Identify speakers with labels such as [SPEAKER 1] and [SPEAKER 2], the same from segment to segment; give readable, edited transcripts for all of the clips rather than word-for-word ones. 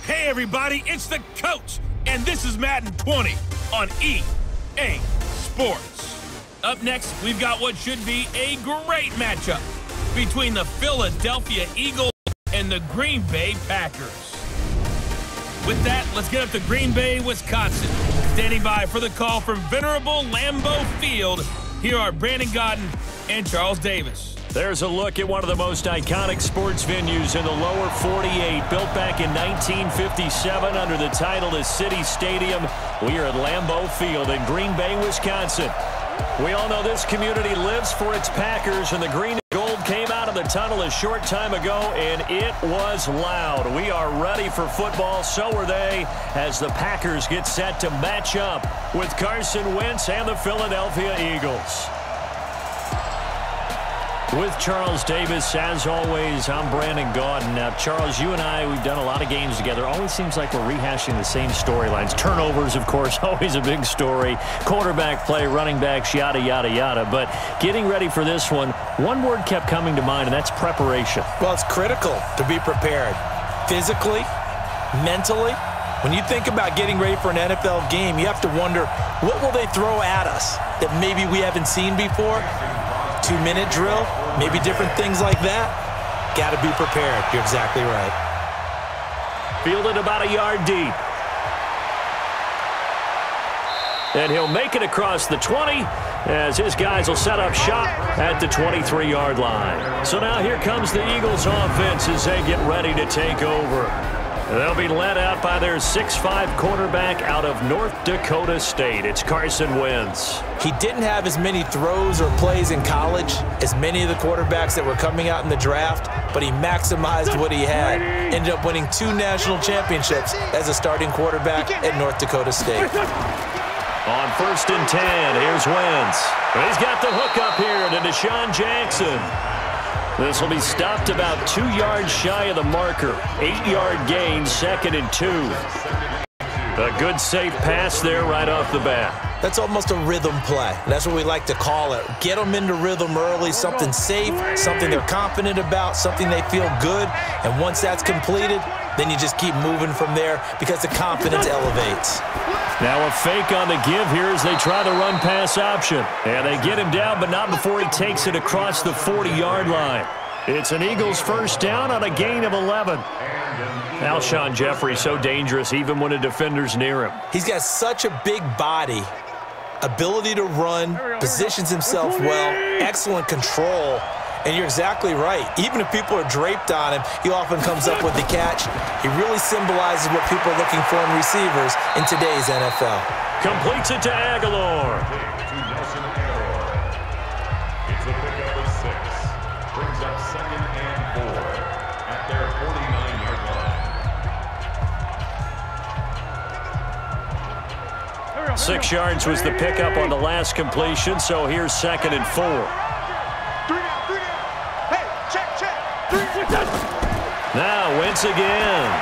[SPEAKER 1] Hey everybody, it's the coach, and this is Madden 20 on EA Sports. Up next, we've got what should be a great matchup between the Philadelphia Eagles and the Green Bay Packers. With that, let's get up to Green Bay, Wisconsin. Standing by for the call from venerable Lambeau Field, here are Brandon Godden and Charles Davis.
[SPEAKER 2] There's a look at one of the most iconic sports venues in the lower 48, built back in 1957 under the title of City Stadium. We are at Lambeau Field in Green Bay, Wisconsin. We all know this community lives for its Packers, and the green and gold came out of the tunnel a short time ago, and it was loud. We are ready for football, so are they, as the Packers get set to match up with Carson Wentz and the Philadelphia Eagles. With Charles Davis, as always, I'm Brandon Gaudin. Now, Charles, you and I, we've done a lot of games together. Always seems like we're rehashing the same storylines. Turnovers, of course, always a big story. Quarterback play, running backs, yada, yada, yada. But getting ready for this one word kept coming to mind, and that's preparation.
[SPEAKER 3] Well, it's critical to be prepared physically, mentally. When you think about getting ready for an NFL game, you have to wonder, what will they throw at us that maybe we haven't seen before? 2-minute drill, maybe different things like that. Got to be prepared. You're exactly right.
[SPEAKER 2] Fielded about a yard deep. And he'll make it across the 20 as his guys will set up shop at the 23-yard line. So now here comes the Eagles offense as they get ready to take over. They'll be led out by their 6'5" quarterback out of North Dakota State. It's Carson Wentz.
[SPEAKER 3] He didn't have as many throws or plays in college as many of the quarterbacks that were coming out in the draft, but he maximized what he had. Ended up winning 2 national championships as a starting quarterback at North Dakota State.
[SPEAKER 2] On 1st and 10, here's Wentz. He's got the hook up here to Deshaun Jackson. This will be stopped about 2 yards shy of the marker. 8-yard gain, 2nd and 2. A good safe pass there right off the bat.
[SPEAKER 3] That's almost a rhythm play. That's what we like to call it. Get them into rhythm early, something safe, something they're confident about, something they feel good. And once that's completed, then you just keep moving from there because the confidence elevates.
[SPEAKER 2] Now a fake on the give here as they try the run-pass option. And they get him down, but not before he takes it across the 40-yard line. It's an Eagles first down on a gain of 11. Alshon Jeffrey so dangerous even when a defender's near him.
[SPEAKER 3] He's got such a big body, ability to run, positions himself well, excellent control. And you're exactly right. Even if people are draped on him, he often comes up with the catch. He really symbolizes what people are looking for in receivers in today's NFL.
[SPEAKER 2] Completes it to Aguilar.
[SPEAKER 4] It's a pickup of 6. Brings up 2nd and 4 at their 49-yard line.
[SPEAKER 2] 6 yards was the pickup on the last completion, so here's 2nd and 4. Now Wentz again.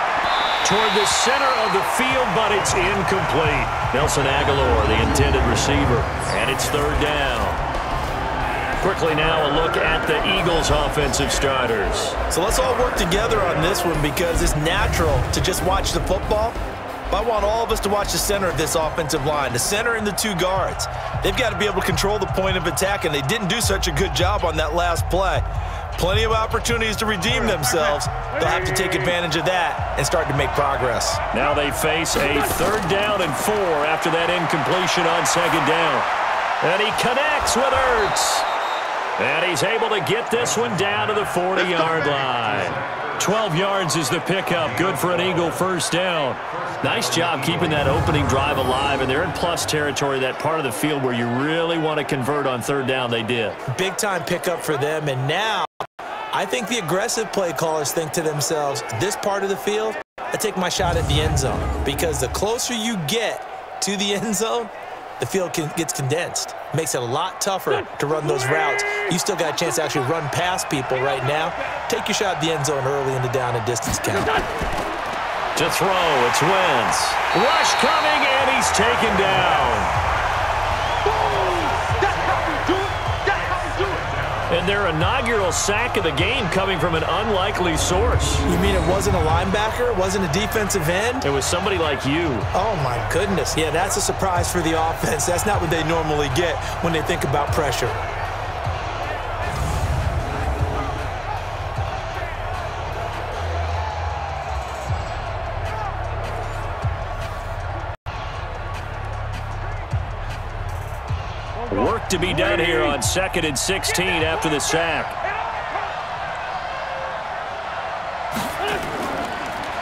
[SPEAKER 2] Toward the center of the field, but it's incomplete. Nelson Aguilar, the intended receiver, and it's 3rd down. Quickly now a look at the Eagles' offensive starters.
[SPEAKER 3] So let's all work together on this one because it's natural to just watch the football. But I want all of us to watch the center of this offensive line, the center and the 2 guards. They've got to be able to control the point of attack, and they didn't do such a good job on that last play. Plenty of opportunities to redeem themselves. They'll have to take advantage of that and start to make progress.
[SPEAKER 2] Now they face a 3rd down and 4 after that incompletion on 2nd down. And he connects with Ertz. And he's able to get this one down to the 40-yard line. 12 yards is the pickup. Good for an Eagle first down. Nice job keeping that opening drive alive, and they're in plus territory, that part of the field where you really want to convert on 3rd down. They did.
[SPEAKER 3] Big-time pickup for them, and now I think the aggressive play callers think to themselves, this part of the field, I take my shot at the end zone, because the closer you get to the end zone, the field gets condensed. Makes it a lot tougher to run those routes. You still got a chance to actually run past people right now. Take your shot at the end zone early in the down and distance count.
[SPEAKER 2] To throw, it's Wentz. Rush coming, and he's taken down. And And their inaugural sack of the game coming from an unlikely source.
[SPEAKER 3] You mean it wasn't a linebacker? It wasn't a defensive end?
[SPEAKER 2] It was somebody like you.
[SPEAKER 3] Oh, my goodness. Yeah, that's a surprise for the offense. That's not what they normally get when they think about pressure.
[SPEAKER 2] Work to be done here on 2nd and 16 after the sack.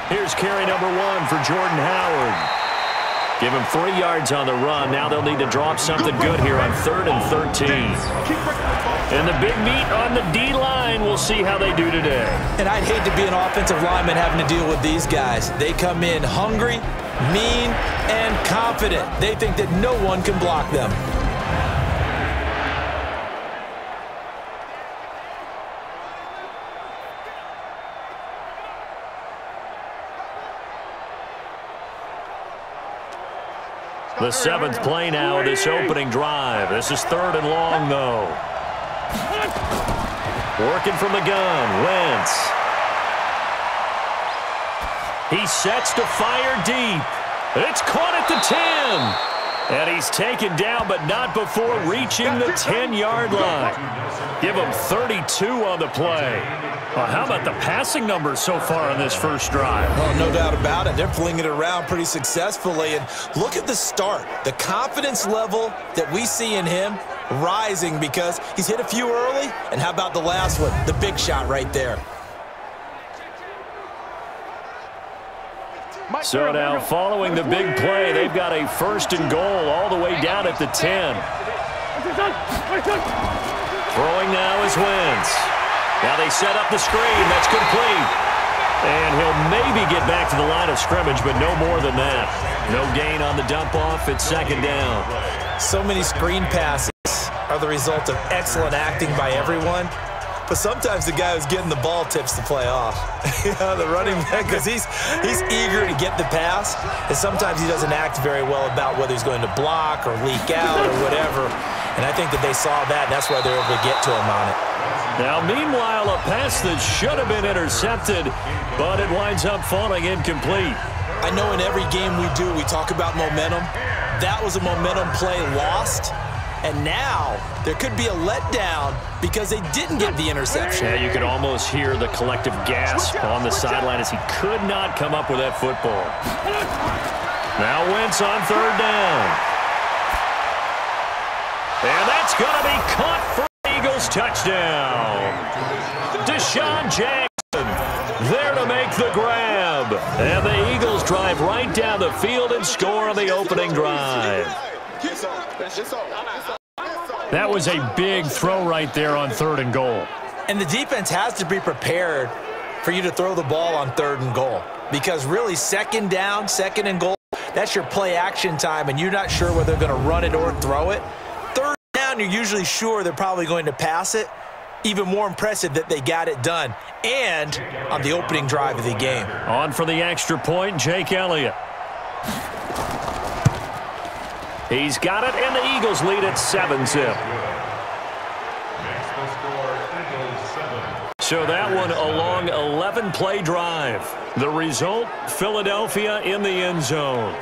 [SPEAKER 2] Here's carry number 1 for Jordan Howard. Give him 3 yards on the run. Now they'll need to drop something good here on 3rd and 13. And the big meat on the D-line. We'll see how they do today.
[SPEAKER 3] And I'd hate to be an offensive lineman having to deal with these guys. They come in hungry, mean, and confident. They think that no one can block them.
[SPEAKER 2] The 7th play now of this opening drive. This is 3rd and long, though. Working from the gun, Wentz. He sets to fire deep. It's caught at the 10. And he's taken down, but not before reaching the 10-yard line. Give him 32 on the play. Well, how about the passing numbers so far on this first drive?
[SPEAKER 3] Oh, no doubt about it. They're flinging it around pretty successfully. And look at the start. The confidence level that we see in him rising because he's hit a few early. And how about the last one? The big shot right there.
[SPEAKER 2] So now following the big play, they've got a 1st and goal all the way down at the 10. Throwing now is Wentz. Now they set up the screen. That's complete. And he'll maybe get back to the line of scrimmage, but no more than that. No gain on the dump-off. It's 2nd down.
[SPEAKER 3] So many screen passes are the result of excellent acting by everyone. But sometimes the guy who's getting the ball tips the play off. The running back, because he's eager to get the pass, and sometimes he doesn't act very well about whether he's going to block or leak out or whatever. And I think that they saw that, and that's why they're able to get to him on it.
[SPEAKER 2] Now, meanwhile, a pass that should have been intercepted, but it winds up falling incomplete.
[SPEAKER 3] I know in every game we do, we talk about momentum. That was a momentum play lost. And now there could be a letdown because they didn't get the interception.
[SPEAKER 2] Yeah, you could almost hear the collective gasp on the sideline as he could not come up with that football. Now Wentz on 3rd down. And that's going to be caught for Eagles touchdown. Deshaun Jackson there to make the grab. And the Eagles drive right down the field and score on the opening drive. That was a big throw right there on 3rd and goal.
[SPEAKER 3] And the defense has to be prepared for you to throw the ball on 3rd and goal. Because really 2nd down, 2nd and goal, that's your play action time, and you're not sure whether they're going to run it or throw it. 3rd down, you're usually sure they're probably going to pass it. Even more impressive that they got it done. And on the opening drive of the game.
[SPEAKER 2] On for the extra point, Jake Elliott. He's got it, and the Eagles lead at 7-zip. So that one a long 11-play drive. The result, Philadelphia in the end zone.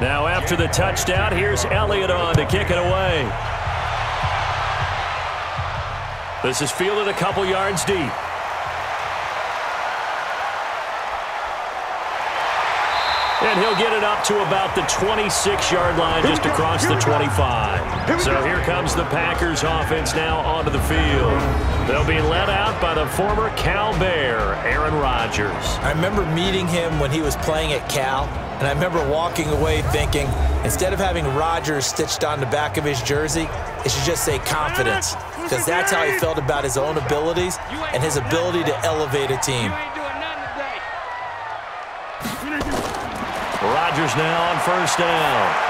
[SPEAKER 2] Now after the touchdown, here's Elliott on to kick it away. This is fielded a couple yards deep. And he'll get it up to about the 26-yard line, just across the 25. So here comes the Packers offense now onto the field. They'll be led out by the former Cal Bear, Aaron Rodgers.
[SPEAKER 3] I remember meeting him when he was playing at Cal. And I remember walking away thinking, instead of having Rodgers stitched on the back of his jersey, it should just say confidence, because that's how he felt about his own abilities and his ability to elevate a team.
[SPEAKER 2] Rodgers now on first down.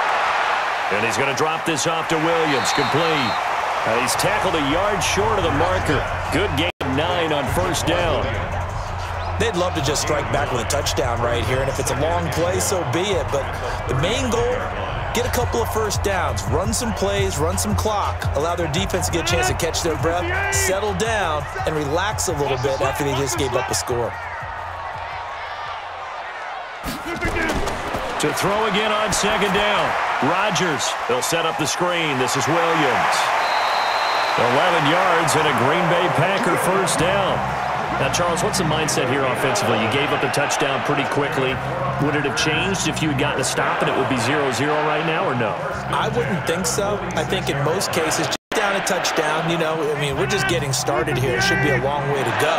[SPEAKER 2] And he's going to drop this off to Williams, complete. He's tackled a yard short of the marker. Good gain of 9 on first down.
[SPEAKER 3] They'd love to just strike back with a touchdown right here, and if it's a long play, so be it. But the main goal, get a couple of first downs, run some plays, run some clock, allow their defense to get a chance to catch their breath, settle down, and relax a little bit after they just gave up a score.
[SPEAKER 2] To throw again on second down. Rodgers, they'll set up the screen. This is Williams. 11 yards and a Green Bay Packer first down. Now, Charles, what's the mindset here offensively? You gave up a touchdown pretty quickly. Would it have changed if you had gotten a stop and it would be 0-0 right now, or no?
[SPEAKER 3] I wouldn't think so. I think in most cases, just down a touchdown, you know, I mean, we're just getting started here. It should be a long way to go.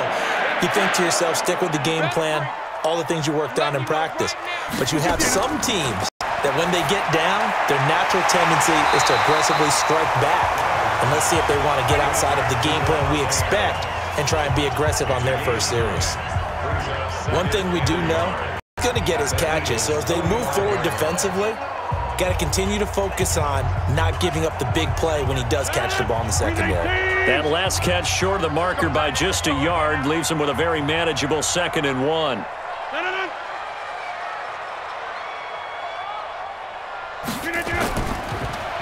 [SPEAKER 3] You think to yourself, stick with the game plan, all the things you worked on in practice. But you have some teams that when they get down, their natural tendency is to aggressively strike back. And let's see if they want to get outside of the game plan we expect and try and be aggressive on their first series. One thing we do know, he's going to get his catches. So as they move forward defensively, got to continue to focus on not giving up the big play when he does catch the ball in the secondary.
[SPEAKER 2] That last catch short of the marker by just a yard leaves him with a very manageable 2nd and 1.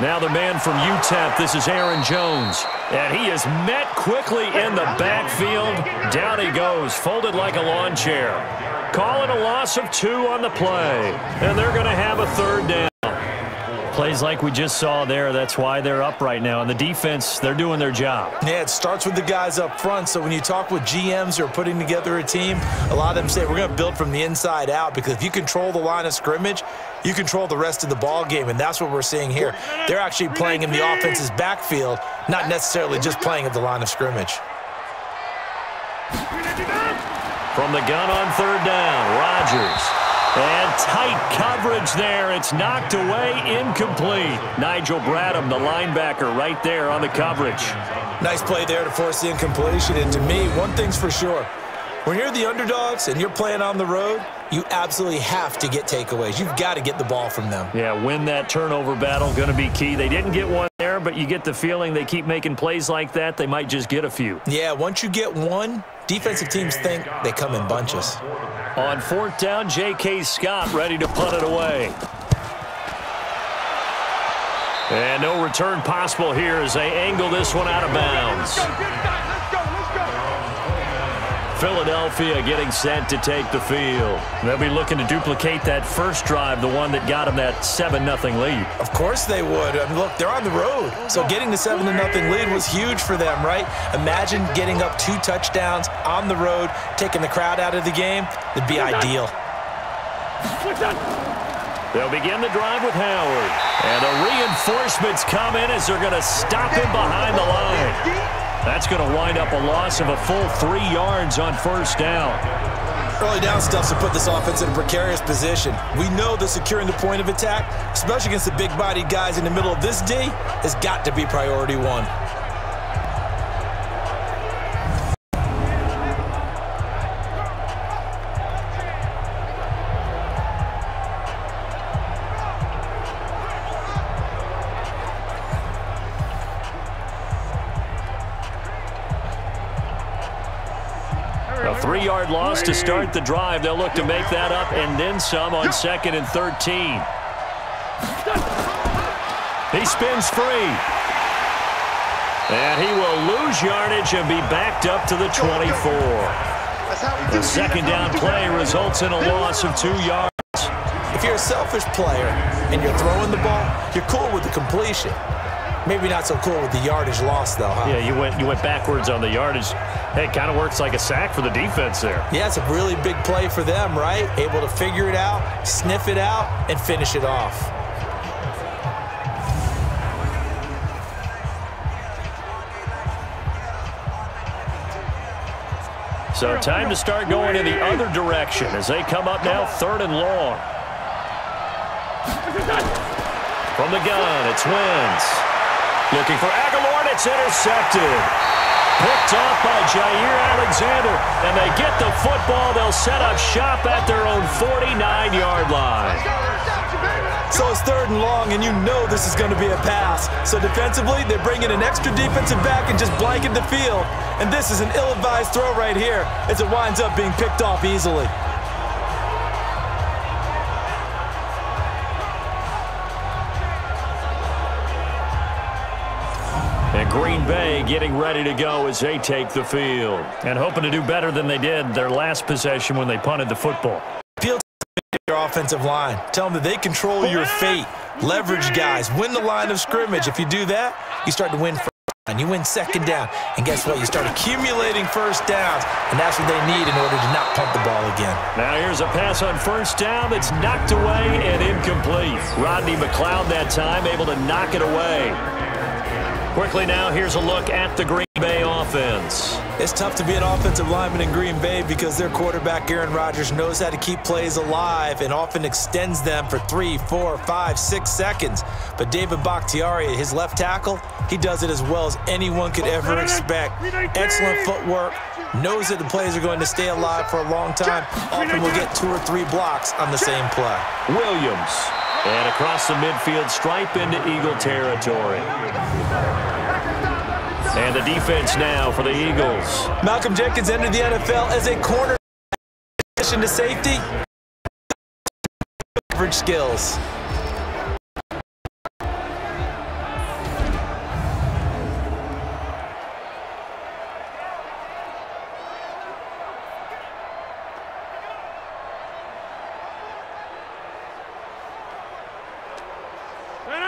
[SPEAKER 2] Now the man from UTEP, this is Aaron Jones. And he is met quickly in the backfield. Down he goes, folded like a lawn chair. Calling a loss of 2 on the play. And they're going to have a 3rd down. Plays like we just saw there, that's why they're up right now. And the defense, they're doing their job.
[SPEAKER 3] Yeah, it starts with the guys up front. So when you talk with GMs who are putting together a team, a lot of them say we're going to build from the inside out, because if you control the line of scrimmage, you control the rest of the ball game, and that's what we're seeing here. They're actually playing in the offense's backfield, not necessarily just playing at the line of scrimmage.
[SPEAKER 2] From the gun on 3rd down, Rodgers. And tight coverage there. It's knocked away, incomplete. Nigel Bradham, the linebacker, right there on the coverage.
[SPEAKER 3] Nice play there to force the incompletion. And to me, one thing's for sure. When you're the underdogs and you're playing on the road, you absolutely have to get takeaways. You've got to get the ball from them.
[SPEAKER 2] Yeah, win that turnover battle, going to be key. They didn't get one there, but you get the feeling they keep making plays like that, they might just get a few.
[SPEAKER 3] Yeah, once you get one, defensive teams think they come in bunches.
[SPEAKER 2] On 4th down, J.K. Scott ready to punt it away. And no return possible here as they angle this one out of bounds. Philadelphia getting set to take the field. They'll be looking to duplicate that first drive, the one that got them that 7-0 lead.
[SPEAKER 3] Of course they would. I mean, look, they're on the road. So getting the 7-0 lead was huge for them, right? Imagine getting up 2 touchdowns on the road, taking the crowd out of the game. It'd be ideal.
[SPEAKER 2] They'll begin the drive with Howard. And the reinforcements come in as they're going to stop him behind the line. That's going to wind up a loss of a full 3 yards on first down.
[SPEAKER 3] Early down stuff to put this offense in a precarious position. We know that securing the point of attack, especially against the big-bodied guys in the middle of this D, has got to be priority 1.
[SPEAKER 2] A 3-yard loss to start the drive. They'll look to make that up and then some on 2nd and 13. He spins free. And he will lose yardage and be backed up to the 24. The 2nd down play results in a loss of 2 yards.
[SPEAKER 3] If you're a selfish player and you're throwing the ball, you're cool with the completion. Maybe not so cool with the yardage loss, though, huh?
[SPEAKER 2] Yeah, you went backwards on the yardage. Hey, it kind of works like a sack for the defense there.
[SPEAKER 3] Yeah, it's a really big play for them, right? Able to figure it out, sniff it out, and finish it off. So time to start going in the other direction as they come up now 3rd and long.
[SPEAKER 2] From the gun, it's Wentz. Looking for Aguilar, and it's intercepted. Picked off by Jair Alexander, and they get the football. They'll set up shop at their own 49-yard line.
[SPEAKER 3] So it's 3rd and long, and you know this is going to be a pass. So defensively, they bring in an extra defensive back and just blanket the field. And this is an ill-advised throw right here as it winds up being picked off easily.
[SPEAKER 2] And Green Bay getting ready to go as they take the field. And hoping to do better than they did their last possession when they punted the football.
[SPEAKER 3] Field your offensive line. Tell them that they control your fate. Leverage guys. Win the line of scrimmage. If you do that, you start to win first down. You win 2nd down. And guess what? You start accumulating first downs. And that's what they need in order to not punt the ball again.
[SPEAKER 2] Now here's a pass on 1st down that's knocked away and incomplete. Rodney McLeod that time able to knock it away. Quickly now, here's a look at the Green Bay offense.
[SPEAKER 3] It's tough to be an offensive lineman in Green Bay because their quarterback, Aaron Rodgers, knows how to keep plays alive and often extends them for 3, 4, 5, 6 seconds. But David Bakhtiari, his left tackle, he does it as well as anyone could ever expect. Excellent footwork, knows that the plays are going to stay alive for a long time. Often will get 2 or 3 blocks on the same play.
[SPEAKER 2] Williams. And across the midfield stripe into Eagle territory. And the defense now for the Eagles.
[SPEAKER 3] Malcolm Jenkins entered the NFL as a corner to safety. Coverage skills.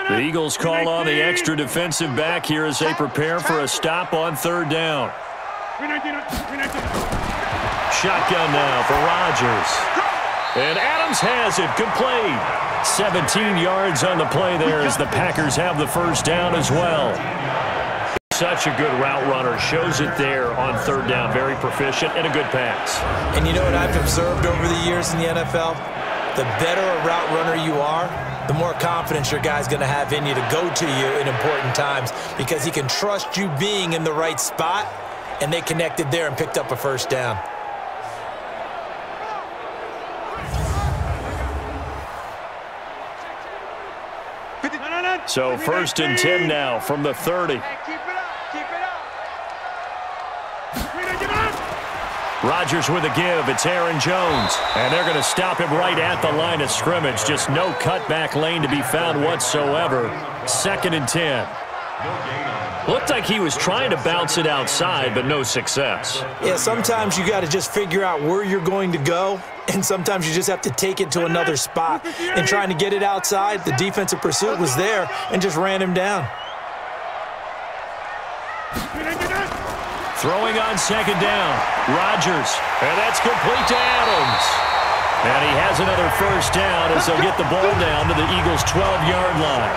[SPEAKER 2] The Eagles call on the extra defensive back here as they prepare for a stop on 3rd down. Shotgun now for Rodgers. And Adams has it complete. 17 yards on the play there as the Packers have the 1st down as well. Such a good route runner. Shows it there on 3rd down. Very proficient and a good pass.
[SPEAKER 3] And you know what I've observed over the years in the NFL? The better a route runner you are, the more confidence your guy's going to have in you to go to you in important times because he can trust you being in the right spot, and they connected there and picked up a 1st down.
[SPEAKER 2] So 1st and 10 now from the 30. Rodgers with a give. It's Aaron Jones. And they're going to stop him right at the line of scrimmage. Just no cutback lane to be found whatsoever. 2nd and 10. Looked like he was trying to bounce it outside, but no success.
[SPEAKER 3] Yeah, sometimes you got to just figure out where you're going to go, and sometimes you just have to take it to another spot. And trying to get it outside, the defensive pursuit was there and just ran him down.
[SPEAKER 2] Throwing on 2nd down, Rodgers, and that's complete to Adams. And he has another 1st down as they'll get the ball down to the Eagles' 12-yard line.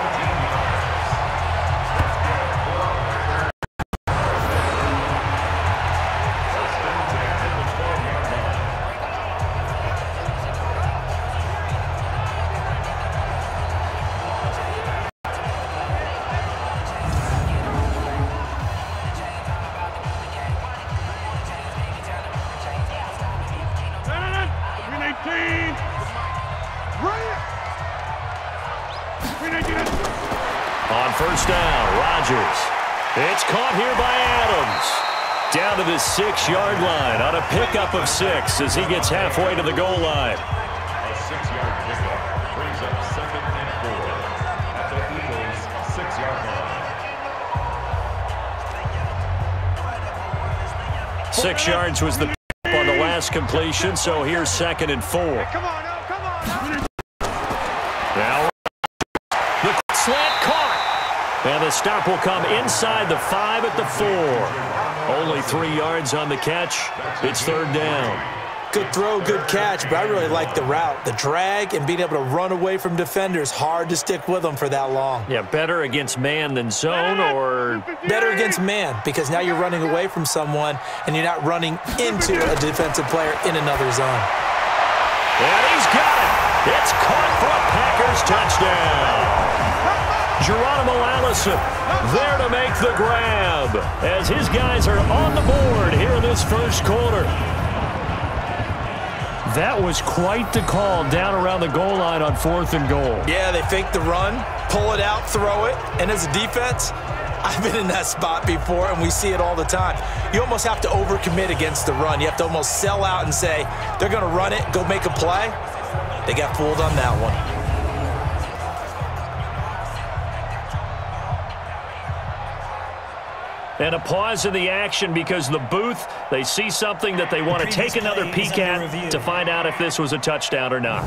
[SPEAKER 2] On 1st down, Rodgers. It's caught here by Adams. Down to the 6-yard line on a pickup of 6 as he gets halfway to the goal line.
[SPEAKER 4] A 6-yard pickup brings up 2nd and 4 at the Eagles' 6-yard line.
[SPEAKER 2] 6 yards was the pickup on the last completion, so here's 2nd and 4.
[SPEAKER 5] Come on, no, come on.
[SPEAKER 2] Now, the slant caught. And the stop will come inside the 5 at the 4. Only 3 yards on the catch. It's 3rd down.
[SPEAKER 3] Good throw, good catch, but I really like the route. The drag and being able to run away from defenders, hard to stick with them for that long.
[SPEAKER 2] Yeah, better against man than zone, or?
[SPEAKER 3] Better against man, because now you're running away from someone and you're not running into a defensive player in another zone.
[SPEAKER 2] And he's got it. It's caught for a Packers touchdown. Geronimo Allison there to make the grab as his guys are on the board here in this first quarter. That was quite the call down around the goal line on 4th and goal.
[SPEAKER 3] Yeah, they fake the run, pull it out, throw it, and as a defense, I've been in that spot before, and we see it all the time. You almost have to overcommit against the run. You have to almost sell out and say, they're going to run it, go make a play. They got fooled on that one.
[SPEAKER 2] And a pause in the action because the booth, they see something that they want to take another peek at to find out if this was a touchdown or not.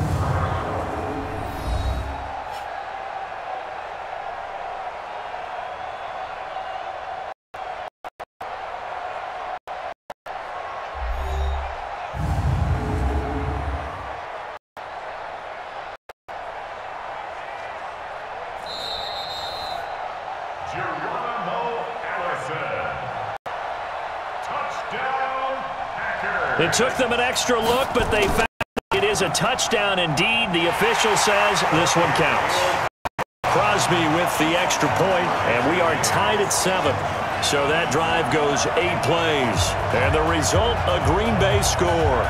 [SPEAKER 2] It took them an extra look, but they found it is a touchdown indeed. The official says this one counts. Crosby with the extra point, and we are tied at 7. So that drive goes 8 plays. And the result, a Green Bay score.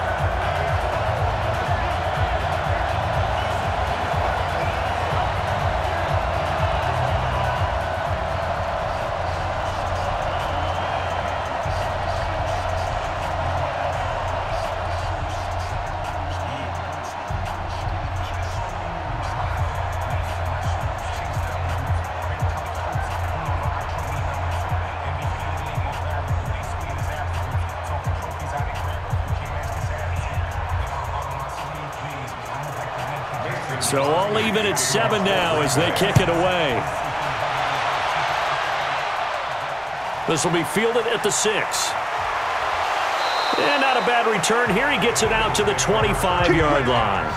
[SPEAKER 2] So all even at 7 now as they kick it away. This will be fielded at the 6. And not a bad return here. He gets it out to the 25-yard line.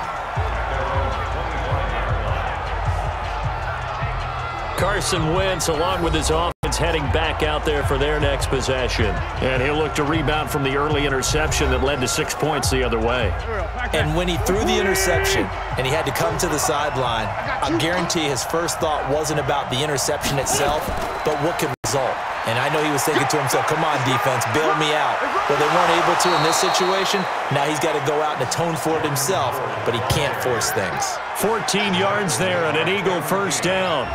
[SPEAKER 2] Carson Wentz, along with his offense, heading back out there for their next possession. And he'll look to rebound from the early interception that led to 6 points the other way.
[SPEAKER 3] And when he threw the interception and he had to come to the sideline, I guarantee his first thought wasn't about the interception itself, but what could result. And I know he was thinking to himself, come on, defense, bail me out. Well, they weren't able to in this situation. Now he's got to go out and atone for it himself, but he can't force things.
[SPEAKER 2] 14 yards there and an Eagle first down.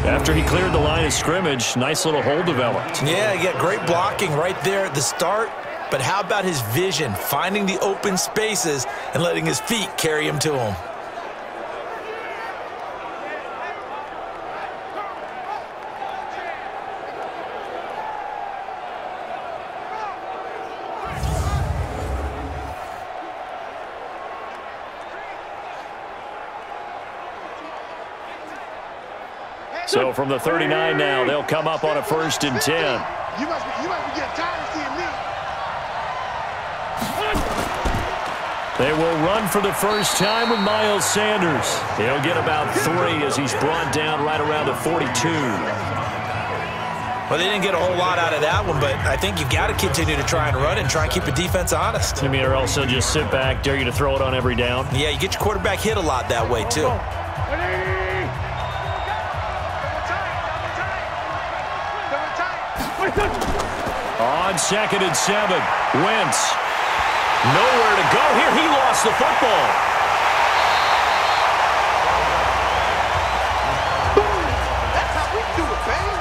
[SPEAKER 2] After he cleared the line of scrimmage, nice little hole developed.
[SPEAKER 3] Yeah, he got great blocking right there at the start. But how about his vision, finding the open spaces and letting his feet carry him to him?
[SPEAKER 2] So from the 39 now, they'll come up on a 1st and 10.
[SPEAKER 5] You must be getting tired of seeing me.
[SPEAKER 2] They will run for the first time with Miles Sanders. He'll get about 3 as he's brought down right around the 42.
[SPEAKER 3] Well, they didn't get a whole lot out of that one, but I think you've got to continue to try and run and try and keep the defense honest.
[SPEAKER 2] I mean, or else they'll just sit back, dare you to throw it on every down.
[SPEAKER 3] Yeah, you get your quarterback hit a lot that way, too.
[SPEAKER 2] On 2nd and 7, Wentz. Nowhere to go here. He lost the football.
[SPEAKER 5] That's how we do it, baby.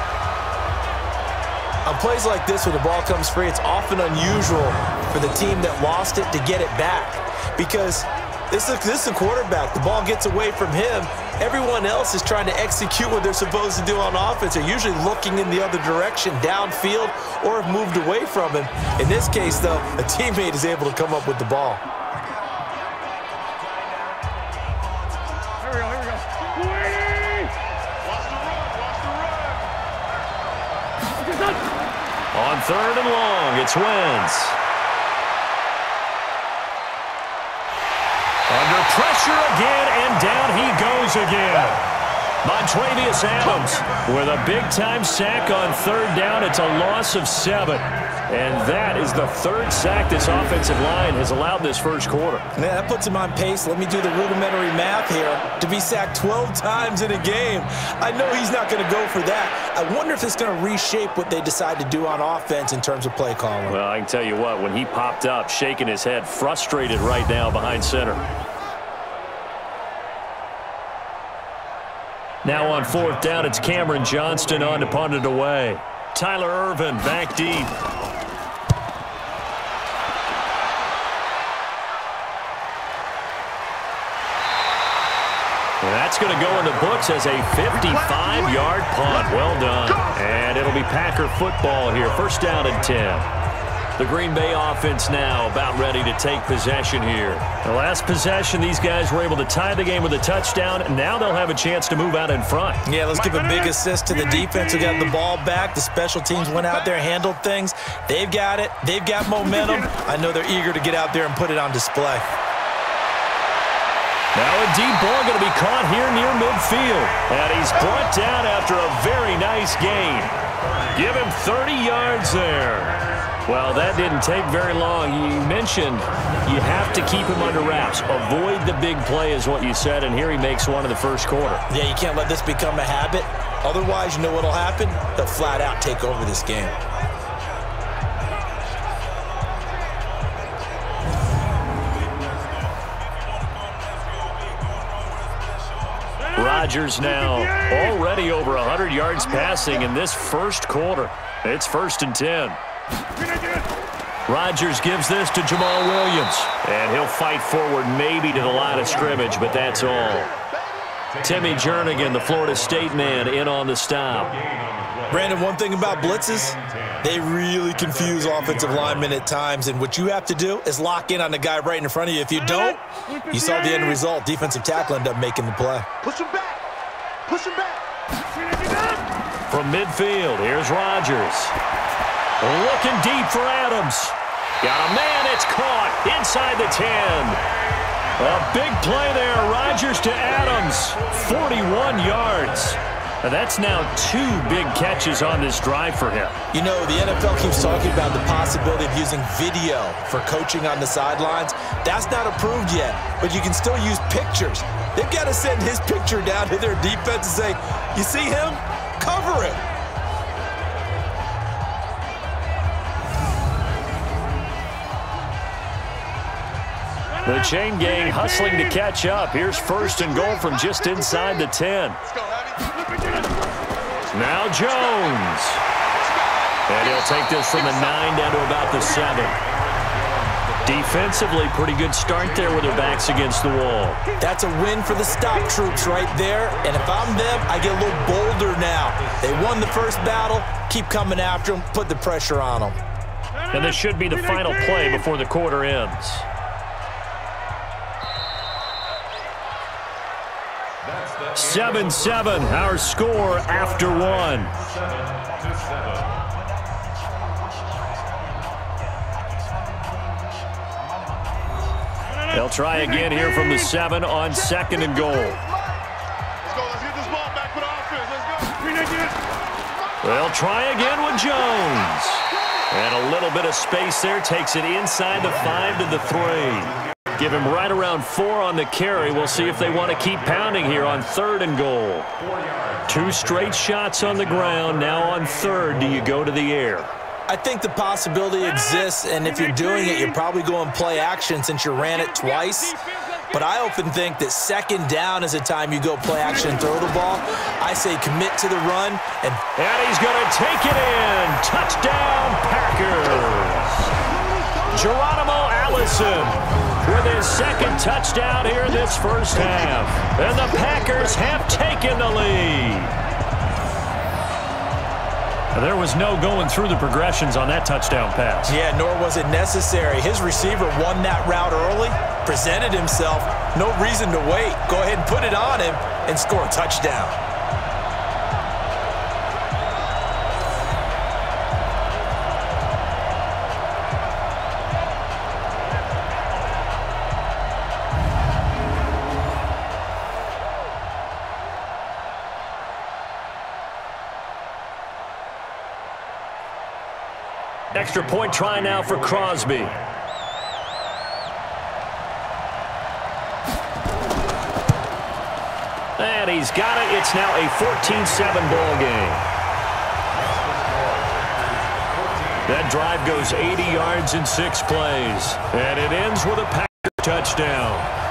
[SPEAKER 3] On plays like this, when the ball comes free, it's often unusual for the team that lost it to get it back. Because this is a quarterback. The ball gets away from him. Everyone else is trying to execute what they're supposed to do on offense. They're usually looking in the other direction, downfield, or have moved away from him. In this case, though, a teammate is able to come up with the ball.
[SPEAKER 5] Here we go. Watch the run.
[SPEAKER 2] On 3rd and long, it's Wentz. Under pressure again, and down he goes again. Montravius Adams with a big-time sack on third down. It's a loss of 7. And that is the third sack this offensive line has allowed this first quarter.
[SPEAKER 3] Man, that puts him on pace. Let me do the rudimentary math here. To be sacked 12 times in a game, I know he's not going to go for that. I wonder if it's going to reshape what they decide to do on offense in terms of play calling.
[SPEAKER 2] Well, I can tell you what, when he popped up, shaking his head, frustrated right now behind center. Now on fourth down, it's Cameron Johnston on to punt it away. Tyler Irvin back deep. And that's going to go in the books as a 55-yard punt. Well done. And it'll be Packer football here. First down and 10. The Green Bay offense now about ready to take possession here. The last possession, these guys were able to tie the game with a touchdown. Now they'll have a chance to move out in front.
[SPEAKER 3] Yeah, let's give a big assist to the defense who got the ball back. The special teams went out there, handled things. They've got it. They've got momentum. I know they're eager to get out there and put it on display.
[SPEAKER 2] Now a deep ball going to be caught here near midfield. And he's brought down after a very nice gain. Give him 30 yards there. Well, that didn't take very long. You mentioned you have to keep him under wraps. Avoid the big play is what you said, and here he makes one in the first quarter.
[SPEAKER 3] Yeah, you can't let this become a habit. Otherwise, you know what'll happen? They'll flat out take over this game.
[SPEAKER 2] Rodgers now already over 100 yards passing in this first quarter. It's first and 10. Rodgers gives this to Jamal Williams. And he'll fight forward maybe to the line of scrimmage, but that's all. Timmy Jernigan, the Florida State man, in on the stop.
[SPEAKER 3] Brandon, one thing about blitzes, they really confuse offensive linemen at times, and what you have to do is lock in on the guy right in front of you. If you don't, you saw the end result. Defensive tackle ended up making the play.
[SPEAKER 5] Push him back. Push him back.
[SPEAKER 2] From midfield, here's Rodgers. Looking deep for Adams. Got a man, it's caught inside the 10. A big play there, Rodgers to Adams, 41 yards. And that's now 2 big catches on this drive for him.
[SPEAKER 3] You know, the NFL keeps talking about the possibility of using video for coaching on the sidelines. That's not approved yet, but you can still use pictures. They've got to send his picture down to their defense and say, you see him? Cover him.
[SPEAKER 2] The chain gang hustling to catch up. Here's first and goal from just inside the 10. Now Jones. And he'll take this from the 9 down to about the 7. Defensively, pretty good start there with their backs against the wall.
[SPEAKER 3] That's a win for the stop troops right there. And if I'm them, I get a little bolder now. They won the first battle. Keep coming after them. Put the pressure on them.
[SPEAKER 2] And this should be the final play before the quarter ends. 7-7, our score after 1. They'll try again here from the 7 on second and goal.
[SPEAKER 5] Let's go. Let's get this ball back for the offense. Let's go.
[SPEAKER 2] They'll try again with Jones. And a little bit of space there takes it inside the 5 to the 3. Give him right around 4 on the carry. We'll see if they want to keep pounding here on third and goal. 2 straight shots on the ground. Now on third, do you go to the air?
[SPEAKER 3] I think the possibility exists, and if you're doing it, you're probably going play action since you ran it twice. But I often think that second down is a time you go play action and throw the ball. I say commit to the run. And
[SPEAKER 2] he's going to take it in. Touchdown, Packers. Geronimo Allison with his second touchdown here in this first half. And the Packers have taken the lead. There was no going through the progressions on that touchdown pass.
[SPEAKER 3] Yeah, nor was it necessary. His receiver won that route early, presented himself. No reason to wait. Go ahead and put it on him and score a touchdown.
[SPEAKER 2] Extra point try now for Crosby. And he's got it. It's now a 14-7 ball game. That drive goes 80 yards in 6 plays. And it ends with a Packer touchdown.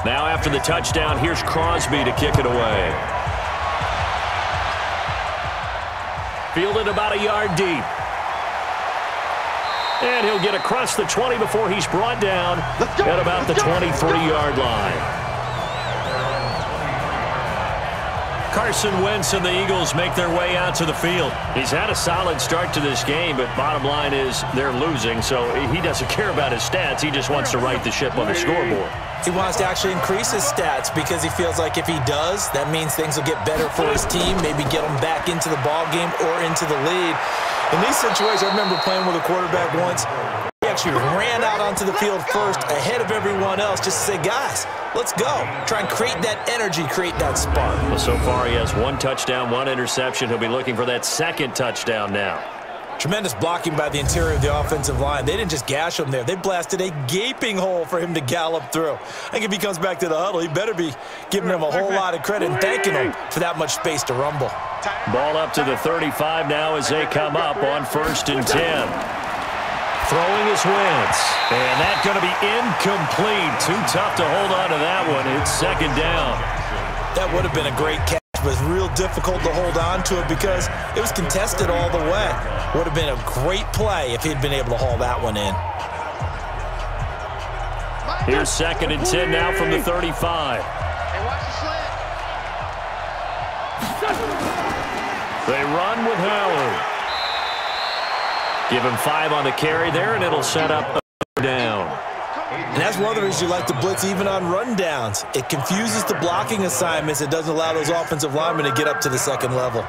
[SPEAKER 2] Now after the touchdown, here's Crosby to kick it away. Fielded about a yard deep. And he'll get across the 20 before he's brought down at about the 23-yard line. Carson Wentz and the Eagles make their way out to the field. He's had a solid start to this game, but bottom line is they're losing, so he doesn't care about his stats. He just wants to right the ship on the scoreboard.
[SPEAKER 3] He wants to actually increase his stats because he feels like if he does, that means things will get better for his team, maybe get them back into the ball game or into the lead. In these situations, I remember playing with a quarterback once. He actually ran out onto the field first ahead of everyone else just to say, guys, let's go. Try and create that energy, create that spark.
[SPEAKER 2] Well, so far he has 1 touchdown, 1 interception. He'll be looking for that 2nd touchdown now.
[SPEAKER 3] Tremendous blocking by the interior of the offensive line. They didn't just gash him there. They blasted a gaping hole for him to gallop through. I think if he comes back to the huddle, he better be giving him a whole lot of credit and thanking him for that much space to rumble.
[SPEAKER 2] Ball up to the 35 now as they come up on 1st and 10. Throwing his Wentz. And that's going to be incomplete. Too tough to hold on to that one. It's 2nd down.
[SPEAKER 3] That would have been a great catch. It was real difficult to hold on to it because it was contested all the way. Would have been a great play if he'd been able to haul that one in.
[SPEAKER 2] Here's 2nd and 10 now from the 35.
[SPEAKER 5] Hey, watch the slant.
[SPEAKER 2] They run with Howard. Give him 5 on the carry there, and it'll set up a down.
[SPEAKER 3] And that's one of the reasons you like to blitz even on rundowns. It confuses the blocking assignments. It doesn't allow those offensive linemen to get up to the 2nd level.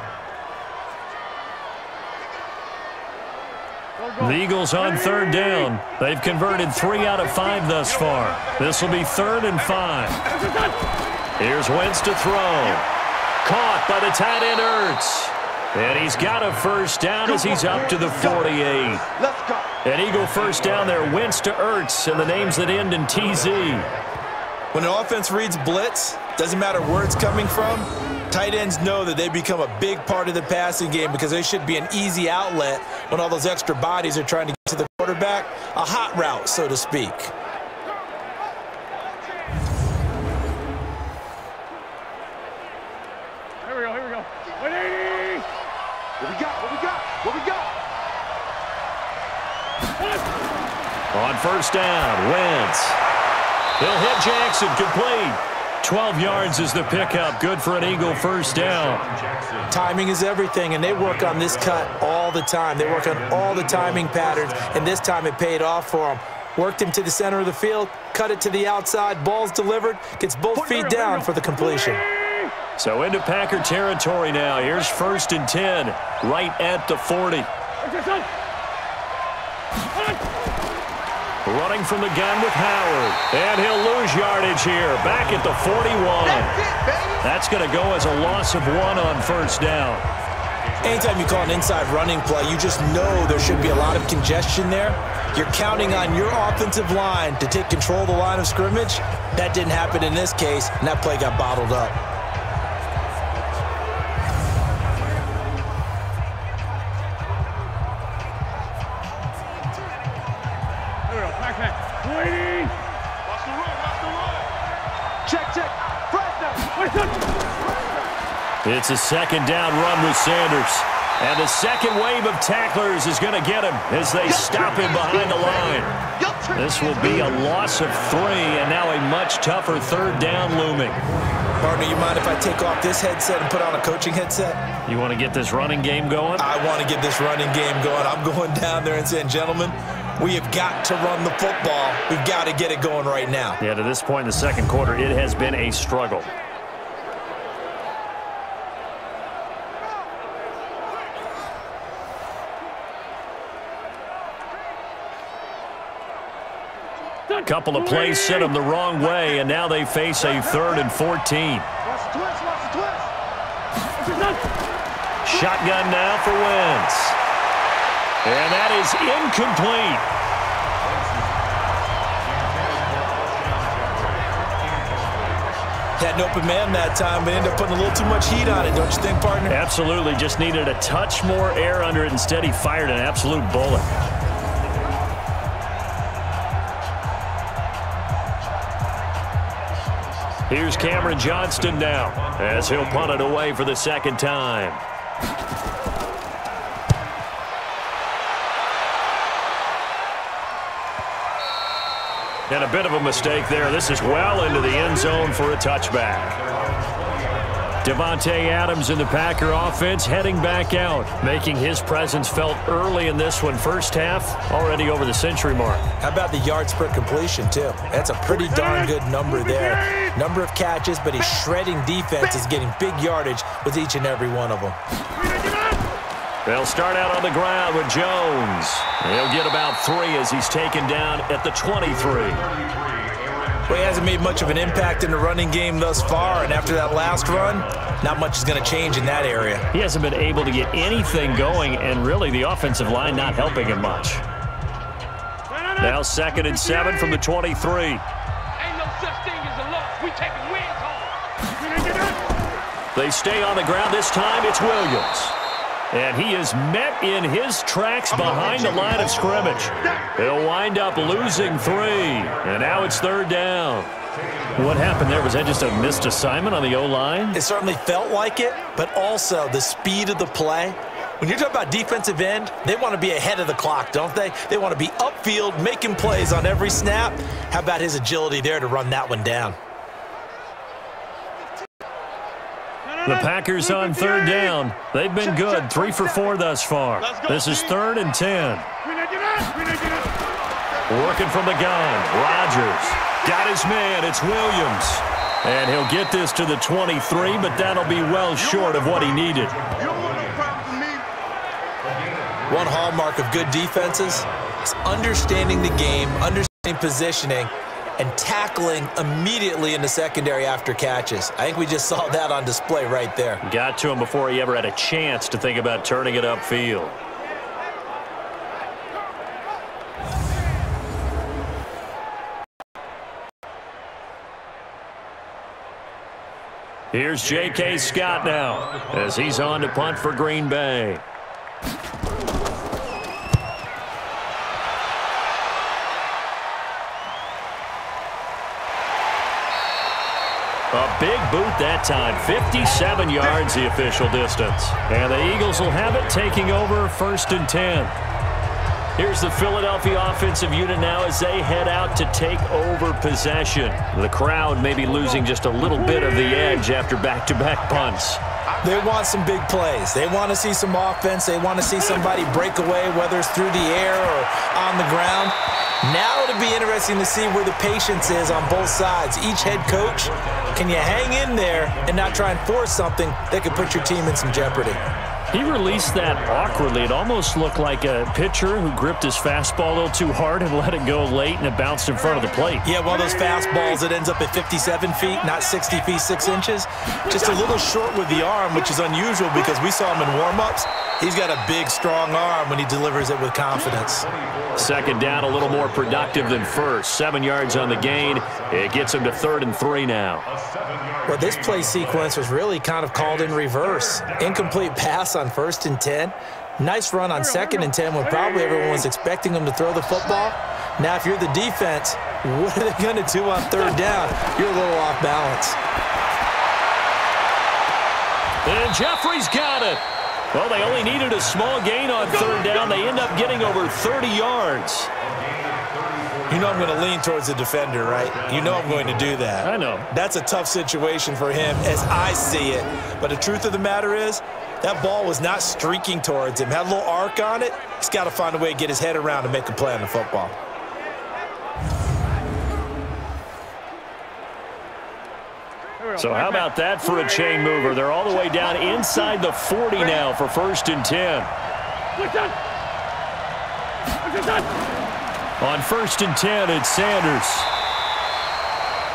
[SPEAKER 2] The Eagles on 3rd down. They've converted 3 out of 5 thus far. This will be 3rd and 5. Here's Wentz to throw. Caught by the tight end Ertz. And he's got a 1st down as he's up to the 48. An Eagle 1st down there. Wentz to Ertz, and the names that end in TZ.
[SPEAKER 3] When an offense reads blitz, doesn't matter where it's coming from, tight ends know that they become a big part of the passing game because they should be an easy outlet when all those extra bodies are trying to get to the quarterback. A hot route, so to speak.
[SPEAKER 5] Here we go. 180. What we got?
[SPEAKER 2] On 1st down, Wentz. He'll hit Jackson, complete. 12 yards is the pickup. Good for an Eagle 1st down.
[SPEAKER 3] Timing is everything, and they work on this cut all the time. They work on all the timing patterns, and this time it paid off for them. Worked him to the center of the field, cut it to the outside, ball's delivered, gets both feet down for the completion.
[SPEAKER 2] So into Packer territory now. Here's 1st and 10, right at the 40. Running from the gun with Howard. And he'll lose yardage here. Back at the 41. That's going to go as a loss of 1 on 1st down.
[SPEAKER 3] Anytime you call an inside running play, you just know there should be a lot of congestion there. You're counting on your offensive line to take control of the line of scrimmage. That didn't happen in this case, and that play got bottled up.
[SPEAKER 2] It's a 2nd down run with Sanders. And the second wave of tacklers is going to get him as they stop him behind the line. This will be a loss of 3, and now a much tougher third down looming.
[SPEAKER 3] Partner, you mind if I take off this headset and put on a coaching headset?
[SPEAKER 2] You want to get this running game going?
[SPEAKER 3] I want to get this running game going. I'm going down there and saying, gentlemen, we have got to run the football. We've got to get it going right now.
[SPEAKER 2] Yeah, to this point in the second quarter, it has been a struggle. A couple of plays sent them the wrong way, and now they face a 3rd and 14. Shotgun now for Wentz. And that is incomplete.
[SPEAKER 3] Had an open man that time, but ended up putting a little too much heat on it, don't you think, partner?
[SPEAKER 2] Absolutely. Just needed a touch more air under it. Instead, he fired an absolute bullet. Here's Cameron Johnston now as he'll punt it away for the second time. And a bit of a mistake there. This is well into the end zone for a touchback. Devontae Adams in the Packer offense heading back out, making his presence felt early in this one. First half, already over the century mark.
[SPEAKER 3] How about the yards per completion, too? That's a pretty darn good number there. Number of catches, but his shredding defense is getting big yardage with each and every one of them.
[SPEAKER 2] They'll start out on the ground with Jones. He'll get about 3 as he's taken down at the 23.
[SPEAKER 3] Well, he hasn't made much of an impact in the running game thus far, and after that last run, not much is going to change in that area.
[SPEAKER 2] He hasn't been able to get anything going, and really the offensive line not helping him much. Now 2nd and 7 from the 23.
[SPEAKER 6] Ain't no such thing as a loss. We taking wins home.
[SPEAKER 2] They stay on the ground. This time it's Williams. And he is met in his tracks behind the line of scrimmage. He'll wind up losing 3. And now it's 3rd down. What happened there? Was that just a missed assignment on the O-line?
[SPEAKER 3] It certainly felt like it, but also the speed of the play. When you're talking about defensive end, they want to be ahead of the clock, don't they? They want to be upfield, making plays on every snap. How about his agility there to run that one down?
[SPEAKER 2] The Packers on 3rd down. They've been good, 3 for 4 thus far. This is 3rd and 10. Working from the gun, Rodgers got his man. It's Williams. And he'll get this to the 23, but that'll be well short of what he needed.
[SPEAKER 3] One hallmark of good defenses is understanding the game, understanding positioning, and tackling immediately in the secondary after catches. I think we just saw that on display right there.
[SPEAKER 2] Got to him before he ever had a chance to think about turning it upfield. Here's J.K. Scott now as he's on to punt for Green Bay. A big boot that time, 57 yards the official distance. And the Eagles will have it, taking over 1st and 10. Here's the Philadelphia offensive unit now as they head out to take over possession. The crowd may be losing just a little bit of the edge after back-to-back punts.
[SPEAKER 3] They want some big plays. They want to see some offense. They want to see somebody break away, whether it's through the air or on the ground. Now it'll be interesting to see where the patience is on both sides. Each head coach, can you hang in there and not try and force something that could put your team in some jeopardy?
[SPEAKER 2] He released that awkwardly. It almost looked like a pitcher who gripped his fastball a little too hard and let it go late, and it bounced in front of the plate.
[SPEAKER 3] Yeah, one of those fastballs that ends up at 57 feet, not 60 feet, 6 inches. Just a little short with the arm, which is unusual because we saw him in warm-ups. He's got a big, strong arm when he delivers it with confidence.
[SPEAKER 2] 2nd down, a little more productive than 1st. 7 yards on the gain. It gets him to 3rd and 3 now.
[SPEAKER 3] Well, this play sequence was really kind of called in reverse. Incomplete pass on 1st and 10. Nice run on 2nd and 10 when probably everyone was expecting him to throw the football. Now, if you're the defense, what are they going to do on 3rd down? You're a little off balance.
[SPEAKER 2] And Jeffrey's got it. Well, they only needed a small gain on third down. They end up getting over 30 yards.
[SPEAKER 3] You know I'm going to lean towards the defender, right? You know I'm going to do that.
[SPEAKER 2] I know.
[SPEAKER 3] That's a tough situation for him as I see it. But the truth of the matter is, that ball was not streaking towards him. Had a little arc on it. He's got to find a way to get his head around and make a play on the football.
[SPEAKER 2] So how about that for a chain mover? They're all the way down inside the 40 now for 1st and 10. On 1st and 10, it's Sanders.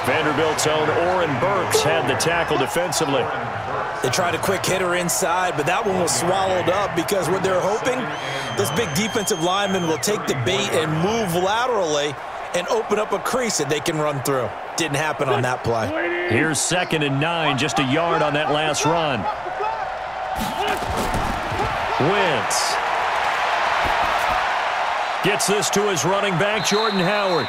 [SPEAKER 2] Vanderbilt's own Oren Burks had the tackle defensively.
[SPEAKER 3] They tried a quick hitter inside, but that one was swallowed up because what they're hoping, this big defensive lineman will take the bait and move laterally and open up a crease that they can run through. Didn't happen on that play.
[SPEAKER 2] Here's 2nd and 9, just a yard on that last run. Wentz gets this to his running back, Jordan Howard.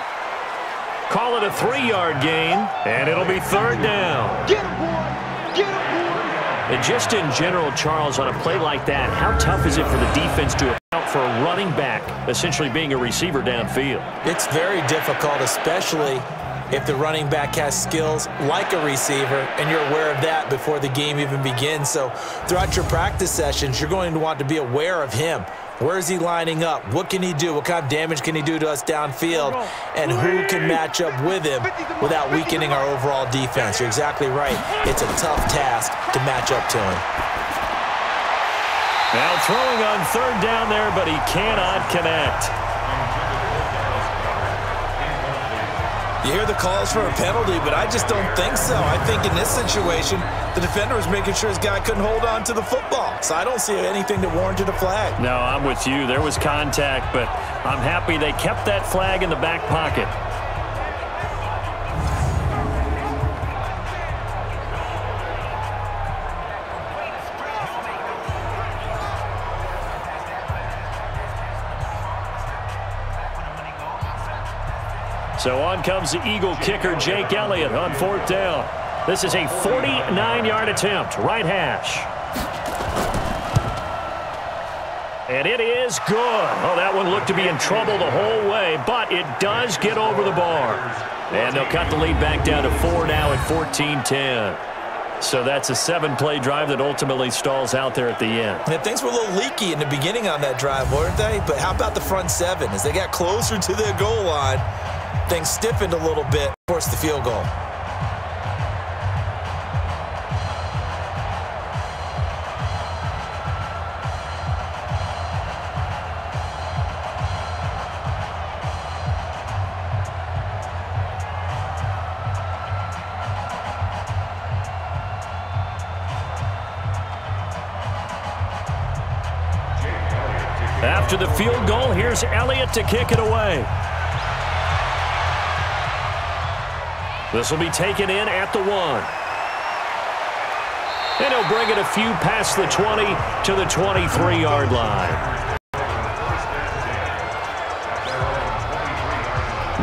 [SPEAKER 2] Call it a 3-yard gain, and it'll be 3rd down.
[SPEAKER 6] Get him, boy! Get him, boy!
[SPEAKER 2] And just in general, Charles, on a play like that, how tough is it for the defense to account for a running back essentially being a receiver downfield?
[SPEAKER 3] It's very difficult, especially if the running back has skills like a receiver, and you're aware of that before the game even begins. So throughout your practice sessions, you're going to want to be aware of him. Where is he lining up? What can he do? What kind of damage can he do to us downfield? And who can match up with him without weakening our overall defense? You're exactly right. It's a tough task to match up to him.
[SPEAKER 2] Now throwing on 3rd down there, but he cannot connect.
[SPEAKER 3] You hear the calls for a penalty, but I just don't think so. I think in this situation, the defender was making sure his guy couldn't hold on to the football. So I don't see anything that warranted a flag.
[SPEAKER 2] No, I'm with you. There was contact, but I'm happy they kept that flag in the back pocket. So on comes the Eagle kicker, Jake Elliott, on 4th down. This is a 49-yard attempt, right hash. And it is good. Oh, that one looked to be in trouble the whole way, but it does get over the bar. And they'll cut the lead back down to 4 now at 14-10. So that's a 7-play drive that ultimately stalls out there at the end.
[SPEAKER 3] And things were a little leaky in the beginning on that drive, weren't they? But how about the front 7? As they got closer to their goal line, things stiffened a little bit, forced the field goal.
[SPEAKER 2] After the field goal, here's Elliott to kick it away. This will be taken in at the 1. And he'll bring it a few past the 20 to the 23-yard line.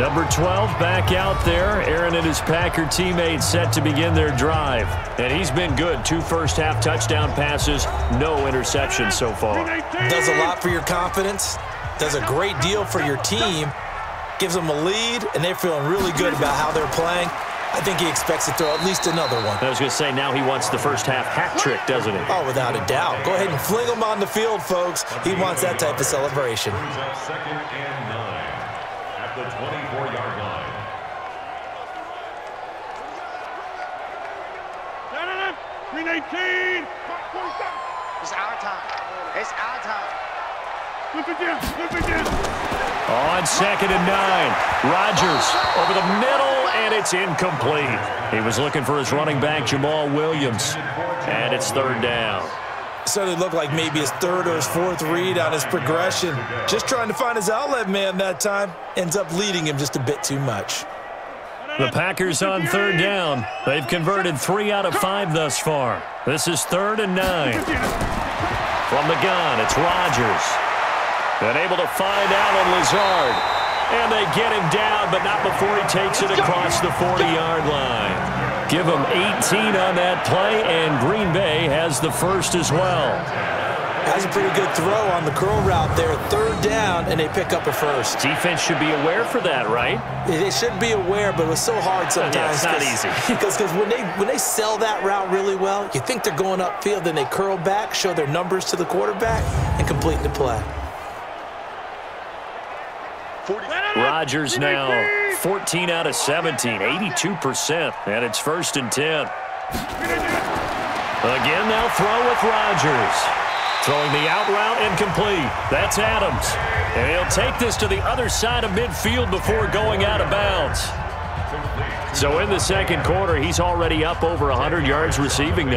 [SPEAKER 2] Number 12 back out there. Aaron and his Packer teammates set to begin their drive. And he's been good. 2 first-half touchdown passes, no interceptions so far.
[SPEAKER 3] Does a lot for your confidence. Does a great deal for your team. Gives them a lead, and they're feeling really good about how they're playing. I think he expects to throw at least another one.
[SPEAKER 2] I was going to say, now he wants the first-half hat trick, doesn't he?
[SPEAKER 3] Oh, without a doubt. Go ahead and fling him on the field, folks. He wants that type of celebration.
[SPEAKER 4] 2nd and 9 at the 24-yard line.
[SPEAKER 5] Green 18.
[SPEAKER 7] It's our time. It's our time.
[SPEAKER 5] Flip it down. Flip it down.
[SPEAKER 2] On 2nd and 9, Rodgers over the middle, and it's incomplete. He was looking for his running back, Jamal Williams, and it's 3rd down.
[SPEAKER 3] Certainly looked like maybe his 3rd or his 4th read on his progression. Just trying to find his outlet man that time. Ends up leading him just a bit too much.
[SPEAKER 2] The Packers on 3rd down. They've converted 3 out of 5 thus far. This is 3rd and 9. From the gun, it's Rodgers. And able to find Allen Lazard. And they get him down, but not before he takes it across the 40-yard line. Give him 18 on that play, and Green Bay has the first as well.
[SPEAKER 3] That's a pretty good throw on the curl route there. 3rd down, and they pick up a first.
[SPEAKER 2] Defense should be aware for that, right?
[SPEAKER 3] They should be aware, but it was so hard sometimes.
[SPEAKER 2] Yeah, it's not easy.
[SPEAKER 3] Because when they sell that route really well, you think they're going upfield, then they curl back, show their numbers to the quarterback, and complete the play.
[SPEAKER 2] Rodgers now 14 out of 17, 82%, and it's 1st and 10. Again, they'll throw with Rodgers. Throwing the out route incomplete. That's Adams. And he'll take this to the other side of midfield before going out of bounds. So in the 2nd quarter, he's already up over 100 yards receiving now.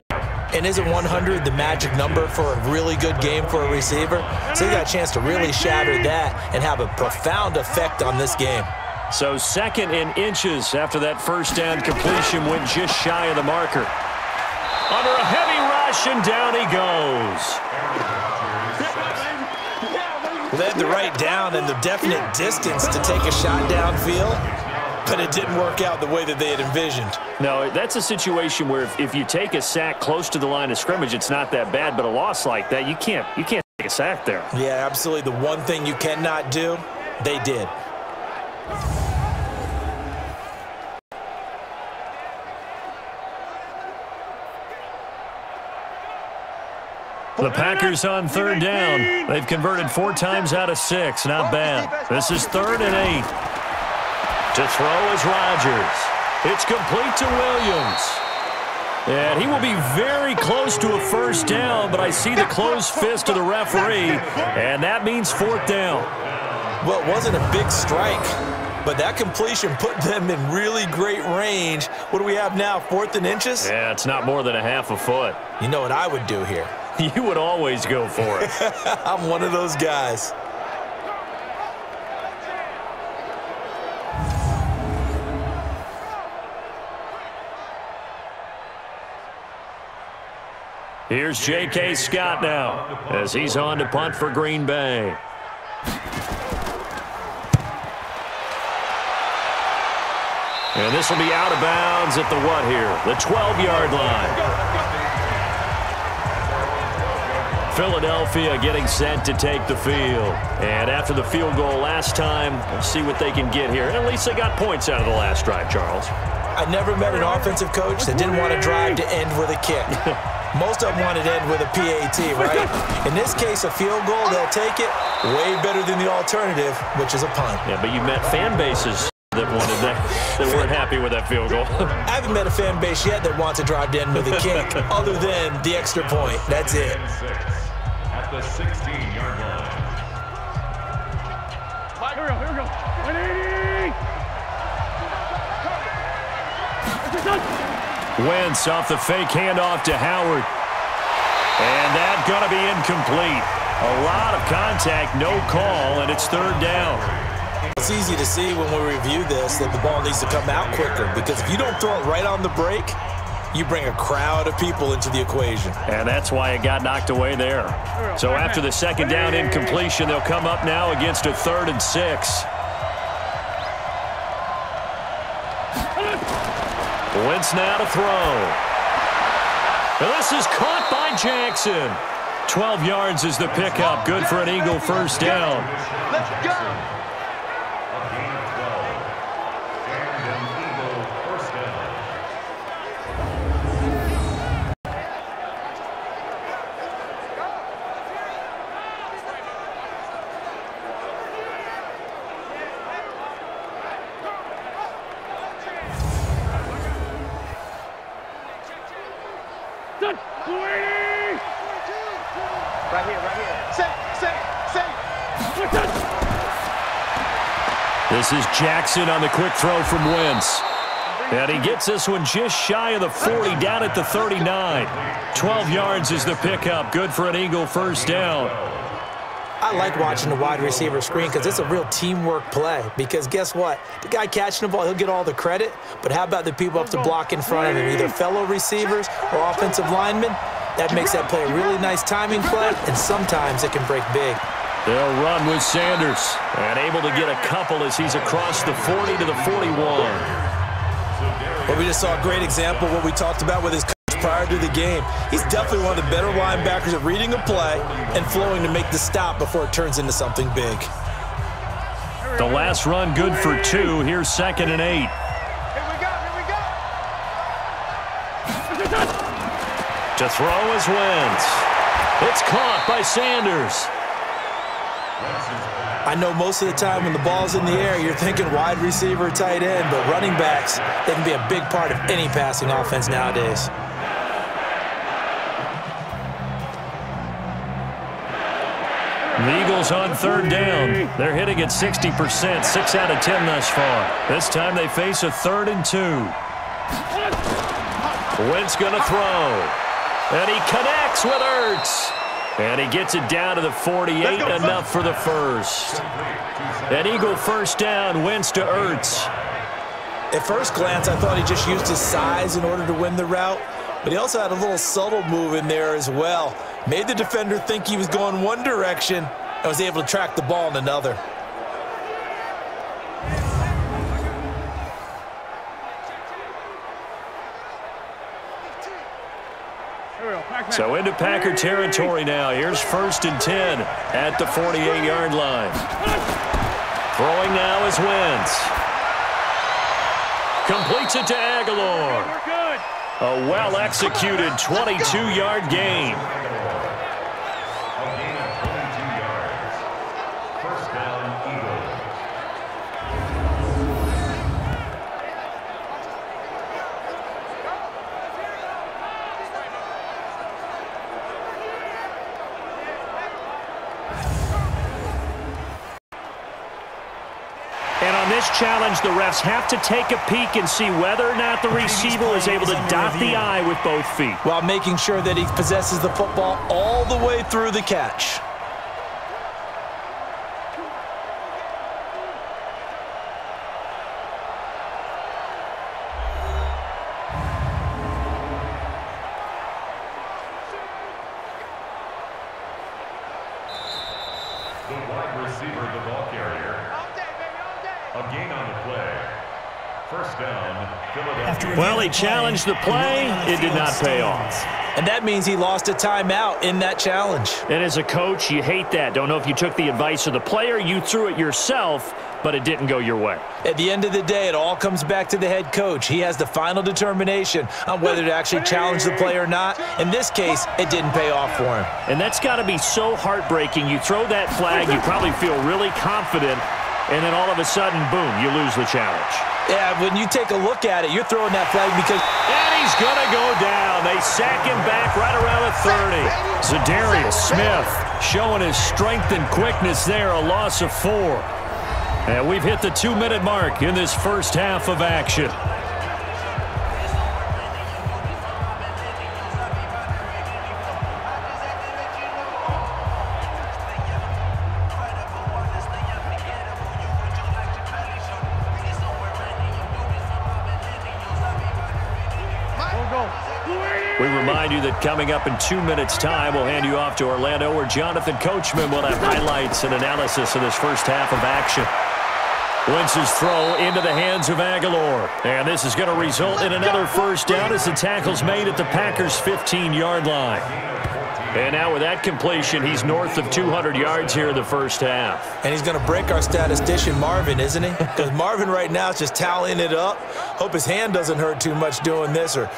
[SPEAKER 3] And isn't 100 the magic number for a really good game for a receiver? So he got a chance to really shatter that and have a profound effect on this game.
[SPEAKER 2] So 2nd and inches after that 1st down completion went just shy of the marker. Under a heavy rush, and down he goes.
[SPEAKER 3] They had the right down and the definite distance to take a shot downfield, but it didn't work out the way that they had envisioned.
[SPEAKER 2] No, that's a situation where if you take a sack close to the line of scrimmage, it's not that bad, but a loss like that, you can't take a sack there.
[SPEAKER 3] Yeah, absolutely. The one thing you cannot do, they did.
[SPEAKER 2] The Packers on 3rd down. They've converted 4 times out of 6. Not bad. This is 3rd and 8. To throw is Rodgers. It's complete to Williams. And he will be very close to a 1st down, but I see the closed fist of the referee, and that means 4th down.
[SPEAKER 3] Well, it wasn't a big strike, but that completion put them in really great range. What do we have now, 4th and inches?
[SPEAKER 2] Yeah, it's not more than a half a foot.
[SPEAKER 3] You know what I would do here?
[SPEAKER 2] You would always go for it.
[SPEAKER 3] I'm one of those guys.
[SPEAKER 2] Here's J.K. Scott now as he's on to punt for Green Bay. And this will be out of bounds at the what here? The 12-yard line. Philadelphia getting set to take the field. And after the field goal last time, we'll see what they can get here. And at least they got points out of the last drive, Charles.
[SPEAKER 3] I never met an offensive coach that didn't want to drive to end with a kick. Most of them wanted to end with a PAT, right? In this case, a field goal, they'll take it. Way better than the alternative, which is a punt.
[SPEAKER 2] Yeah, but you met fan bases that wanted that, that weren't happy with that field goal.
[SPEAKER 3] I haven't met a fan base yet that wants to drive to end with a kick, other than the extra point. That's it.
[SPEAKER 4] At the 16-yard line.
[SPEAKER 6] Here we go. 180.
[SPEAKER 2] Wentz off the fake handoff to Howard. And that's going to be incomplete. A lot of contact, no call, and it's 3rd down.
[SPEAKER 3] It's easy to see when we review this that the ball needs to come out quicker, because if you don't throw it right on the break, you bring a crowd of people into the equation.
[SPEAKER 2] And that's why it got knocked away there. So after the 2nd down incompletion, they'll come up now against a 3rd and 6. Wentz now to throw. And this is caught by Jackson. 12 yards is the pickup. Good for an Eagle 1st down.
[SPEAKER 7] Let's go. Right here. Set.
[SPEAKER 2] This is Jackson on the quick throw from Wentz. And he gets this one just shy of the 40, down at the 39. 12 yards is the pickup. Good for an Eagle 1st down.
[SPEAKER 3] I like watching the wide receiver screen because it's a real teamwork play. Because guess what? The guy catching the ball, he'll get all the credit. But how about the people up to block in front of him, either fellow receivers or offensive linemen? That makes that play a really nice timing play, and sometimes it can break big.
[SPEAKER 2] They'll run with Sanders, and able to get a couple as he's across the 40 to the 41.
[SPEAKER 3] Well, we just saw a great example of what we talked about with his coach prior to the game. He's definitely one of the better linebackers at reading a play and flowing to make the stop before it turns into something big.
[SPEAKER 2] The last run good for 2. Here's 2nd and 8.
[SPEAKER 7] Here we go.
[SPEAKER 2] To throw is Wentz. It's caught by Sanders.
[SPEAKER 3] I know most of the time when the ball's in the air, you're thinking wide receiver, tight end, but running backs, they can be a big part of any passing offense nowadays.
[SPEAKER 2] The Eagles on 3rd down. They're hitting at 60%, 6 out of 10 thus far. This time they face a 3rd and 2. Wentz going to throw. And he connects with Ertz. And he gets it down to the 48, enough for the first. An Eagle first down, Wentz to Ertz.
[SPEAKER 3] At first glance, I thought he just used his size in order to win the route, but he also had a little subtle move in there as well. Made the defender think he was going one direction and was able to track the ball in another.
[SPEAKER 2] So into Packer territory now. Here's 1st and 10 at the 48-yard line. Throwing now is Wentz. Completes it to Aguilar. A well-executed 22-yard gain.
[SPEAKER 4] First down, Eagles.
[SPEAKER 2] And on this challenge, the refs have to take a peek and see whether or not the receiver is able to dot the I with both feet,
[SPEAKER 3] while making sure that he possesses the football all the way through the catch.
[SPEAKER 4] The wide receiver, the ball carrier. A gain on the play. First down, Philadelphia.
[SPEAKER 2] Well, he challenged the play. It did not pay off.
[SPEAKER 3] And that means he lost a timeout in that challenge.
[SPEAKER 2] And as a coach, you hate that. Don't know if you took the advice of the player, you threw it yourself, but it didn't go your way.
[SPEAKER 3] At the end of the day, it all comes back to the head coach. He has the final determination on whether to actually challenge the play or not. In this case, it didn't pay off for him.
[SPEAKER 2] And that's got to be so heartbreaking. You throw that flag, you probably feel really confident, and then all of a sudden, boom, you lose the challenge.
[SPEAKER 3] Yeah, when you take a look at it, you're throwing that flag because...
[SPEAKER 2] And he's going to go down. They sack him back right around the 30. Zadarius Smith showing his strength and quickness there, a loss of 4. And we've hit the 2-minute mark in this first half of action. We remind you that coming up in 2 minutes' time, we'll hand you off to Orlando, where Jonathan Coachman will have highlights and analysis of this first half of action. Wentz's throw into the hands of Aguilar. And this is going to result in another first down as the tackle's made at the Packers' 15-yard line. And now with that completion, he's north of 200 yards here in the first half.
[SPEAKER 3] And he's going to break our statistician Marvin, isn't he? Because Marvin right now is just tallying it up. Hope his hand doesn't hurt too much doing this or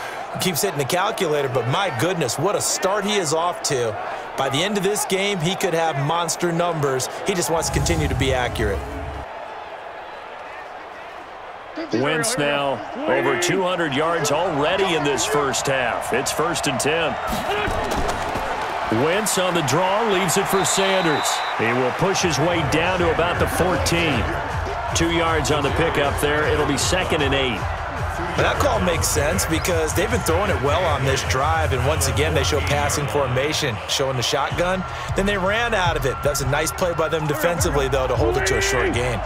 [SPEAKER 3] keeps hitting the calculator. But my goodness, what a start he is off to. By the end of this game, he could have monster numbers. He just wants to continue to be accurate.
[SPEAKER 2] Wentz now over 200 yards already in this first half. It's 1st and 10. Wentz on the draw, leaves it for Sanders. He will push his way down to about the 14. 2 yards on the pickup there. It'll be 2nd and 8.
[SPEAKER 3] That call makes sense because they've been throwing it well on this drive, and once again they show passing formation, showing the shotgun. Then they ran out of it. That's a nice play by them defensively, though, to hold it to a short gain.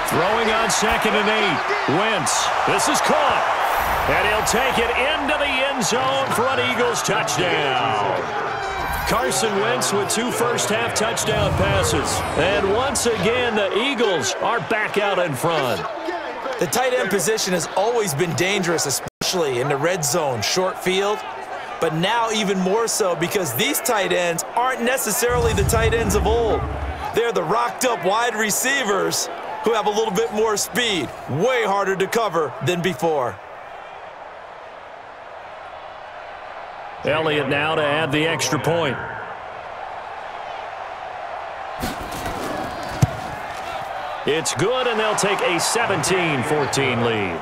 [SPEAKER 2] Throwing on 2nd and 8. Wentz, this is caught. And he'll take it into the end zone for an Eagles touchdown. Carson Wentz with 2 first-half touchdown passes. And once again, the Eagles are back out in front.
[SPEAKER 3] The tight end position has always been dangerous, especially in the red zone, short field. But now even more so because these tight ends aren't necessarily the tight ends of old. They're the rocked-up wide receivers who have a little bit more speed, way harder to cover than before.
[SPEAKER 2] Elliott now to add the extra point. It's good, and they'll take a 17-14 lead.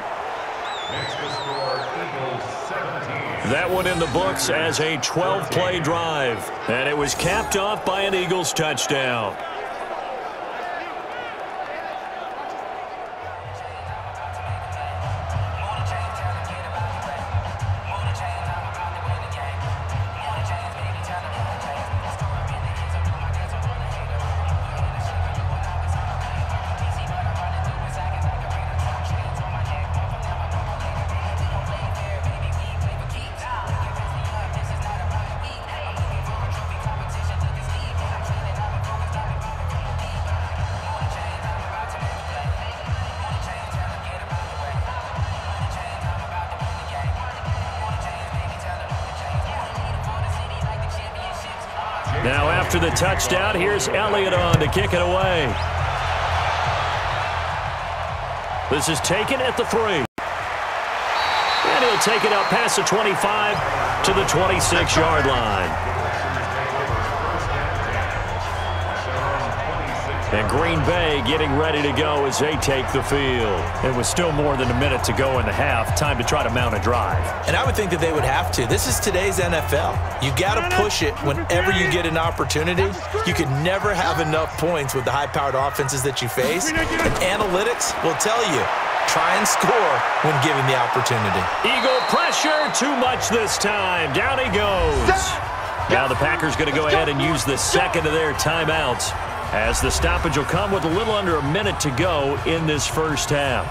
[SPEAKER 2] That one in the books as a 12-play drive, and it was capped off by an Eagles touchdown. Now after the touchdown, here's Elliott on to kick it away. This is taken at the 3. And he'll take it out past the 25 to the 26-yard line. And Green Bay getting ready to go as they take the field. It was still more than a minute to go in the half. Time to try to mount a drive.
[SPEAKER 3] And I would think that they would have to. This is today's NFL. You got to push it whenever you get an opportunity. You can never have enough points with the high-powered offenses that you face. And analytics will tell you, try and score when given the opportunity.
[SPEAKER 2] Eagle pressure, too much this time. Down he goes. Now the Packers going to go ahead and use the second of their timeouts, as the stoppage will come with a little under a minute to go in this first half.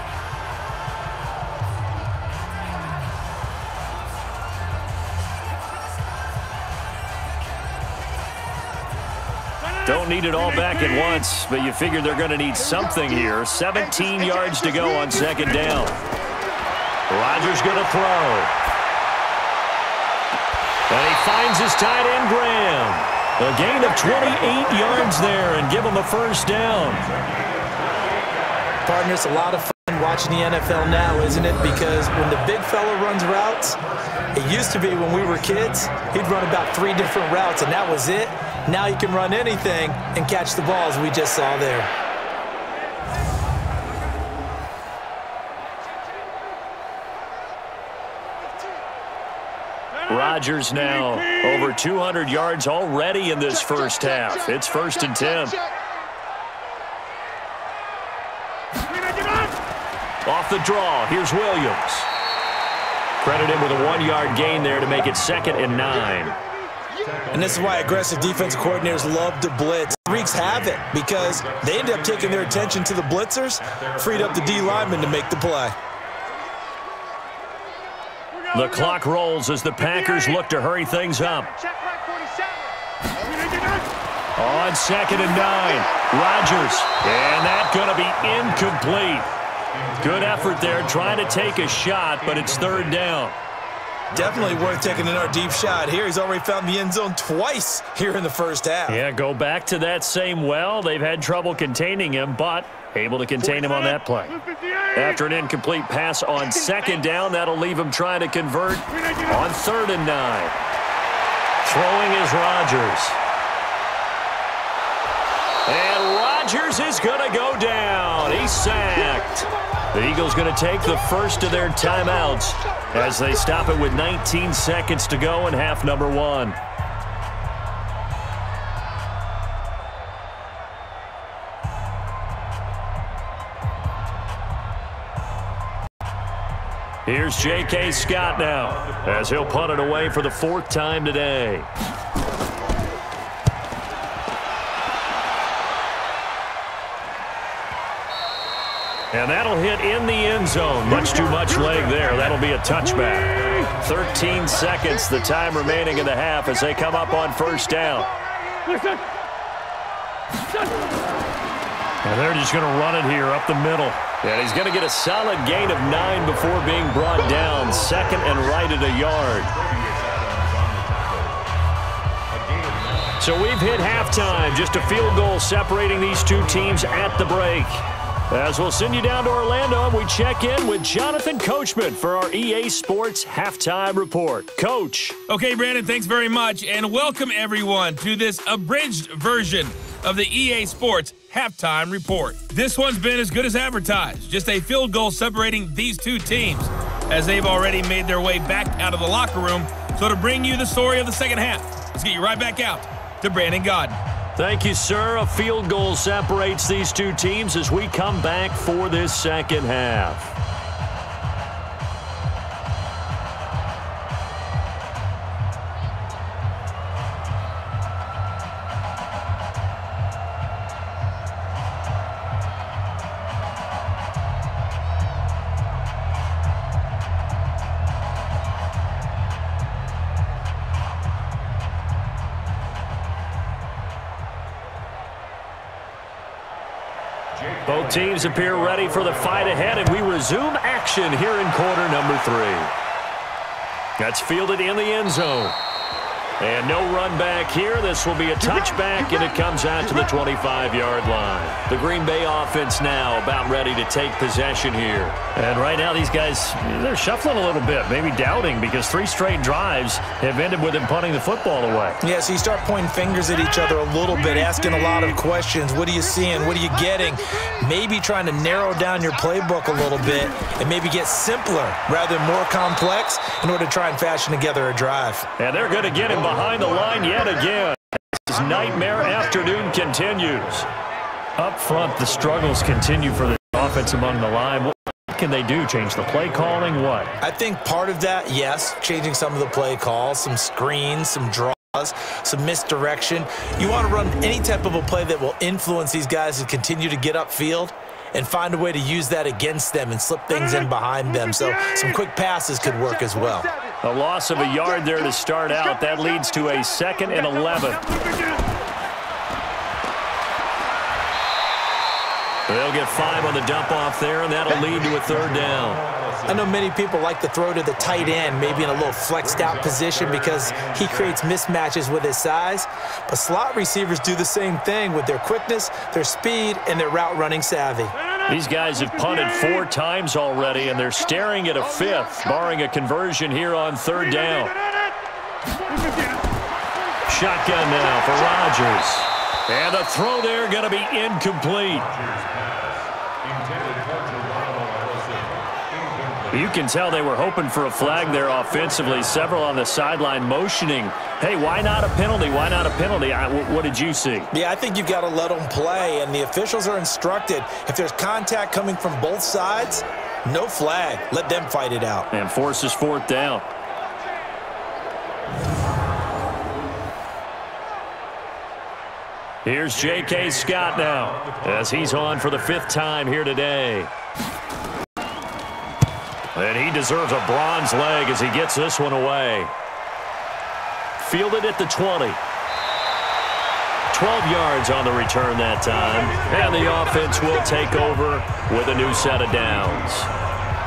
[SPEAKER 2] Don't need it all back at once, but you figure they're going to need something here. 17 yards to go on second down. Rodgers going to throw. And he finds his tight end, Graham. A gain of 28 yards there and give him a first down.
[SPEAKER 3] Partner, it's a lot of fun watching the NFL now, isn't it? Because when the big fella runs routes, it used to be when we were kids, he'd run about 3 different routes, and that was it. Now he can run anything and catch the balls we just saw there.
[SPEAKER 2] Rodgers now over 200 yards already in this first half. It's 1st and 10. Off the draw, here's Williams. Credit him with a 1-yard gain there to make it 2nd and 9.
[SPEAKER 3] And this is why aggressive defensive coordinators love to blitz. Greeks have it because they end up taking their attention to the blitzers, freed up the D lineman to make the play.
[SPEAKER 2] The clock rolls as the Packers look to hurry things up. On 2nd and 9, Rodgers, and that's going to be incomplete. Good effort there, trying to take a shot, but it's 3rd down.
[SPEAKER 3] Definitely worth taking another deep shot here. He's already found the end zone twice here in the first half.
[SPEAKER 2] Yeah, go back to that same well. They've had trouble containing him, but able to contain him on that play. After an incomplete pass on 2nd down, that'll leave him trying to convert on 3rd and 9. Throwing is Rodgers. And Rodgers is going to go down. He's sacked. The Eagles going to take the first of their timeouts as they stop it with 19 seconds to go in half number 1. Here's J.K. Scott now as he'll punt it away for the 4th time today. And that'll hit in the end zone. Much too much leg there. That'll be a touchback. 13 seconds, the time remaining in the half as they come up on 1st down. And they're just going to run it here up the middle. And he's going to get a solid gain of 9 before being brought down. Second and right at a yard. So we've hit halftime. Just a field goal separating these two teams at the break. As we'll send you down to Orlando, and we check in with Jonathan Coachman for our EA Sports Halftime Report. Coach.
[SPEAKER 1] Okay, Brandon, thanks very much, and welcome everyone to this abridged version of the EA Sports Halftime Report. This one's been as good as advertised. Just a field goal separating these two teams as they've already made their way back out of the locker room. So to bring you the story of the second half, let's get you right back out to Brandon Godden.
[SPEAKER 2] Thank you, sir. A field goal separates these two teams as we come back for this second half. Both teams appear ready for the fight ahead, and we resume action here in quarter number 3. That's fielded in the end zone. And no run back here. This will be a touchback, and it comes out to the 25-yard line. The Green Bay offense now about ready to take possession here.
[SPEAKER 8] And right now these guys, they're shuffling a little bit, maybe doubting, because 3 straight drives have ended with them punting the football away.
[SPEAKER 3] Yeah, so you start pointing fingers at each other a little bit, asking a lot of questions. What are you seeing? What are you getting? Maybe trying to narrow down your playbook a little bit and maybe get simpler rather than more complex in order to try and fashion together a drive.
[SPEAKER 2] And they're going to get him behind the line yet again. This nightmare afternoon continues.
[SPEAKER 8] Up front, the struggles continue for the offense among the line. What can they do? Change the play calling? What?
[SPEAKER 3] I think part of that, yes, changing some of the play calls, some screens, some draws, some misdirection. You want to run any type of a play that will influence these guys to continue to get upfield and find a way to use that against them and slip things in behind them. So some quick passes could work as well.
[SPEAKER 2] A loss of a yard there to start out. That leads to a 2nd and 11. They'll get 5 on the dump off there, and that'll lead to a 3rd down.
[SPEAKER 3] I know many people like to throw to the tight end, maybe in a little flexed out position because he creates mismatches with his size. But slot receivers do the same thing with their quickness, their speed, and their route running savvy.
[SPEAKER 2] These guys have punted 4 times already, and they're staring at a 5th, barring a conversion here on 3rd down. Shotgun now for Rodgers. And the throw there going to be incomplete. You can tell they were hoping for a flag there offensively. Several on the sideline motioning, hey, why not a penalty? Why not a penalty? What did you see?
[SPEAKER 3] Yeah, I think you've got to let them play, and the officials are instructed, if there's contact coming from both sides, no flag. Let them fight it out.
[SPEAKER 2] And forces 4th down. Here's J.K. Scott now as he's on for the 5th time here today. And he deserves a bronze leg as he gets this one away. Fielded at the 20. 12 yards on the return that time. And the offense will take over with a new set of downs.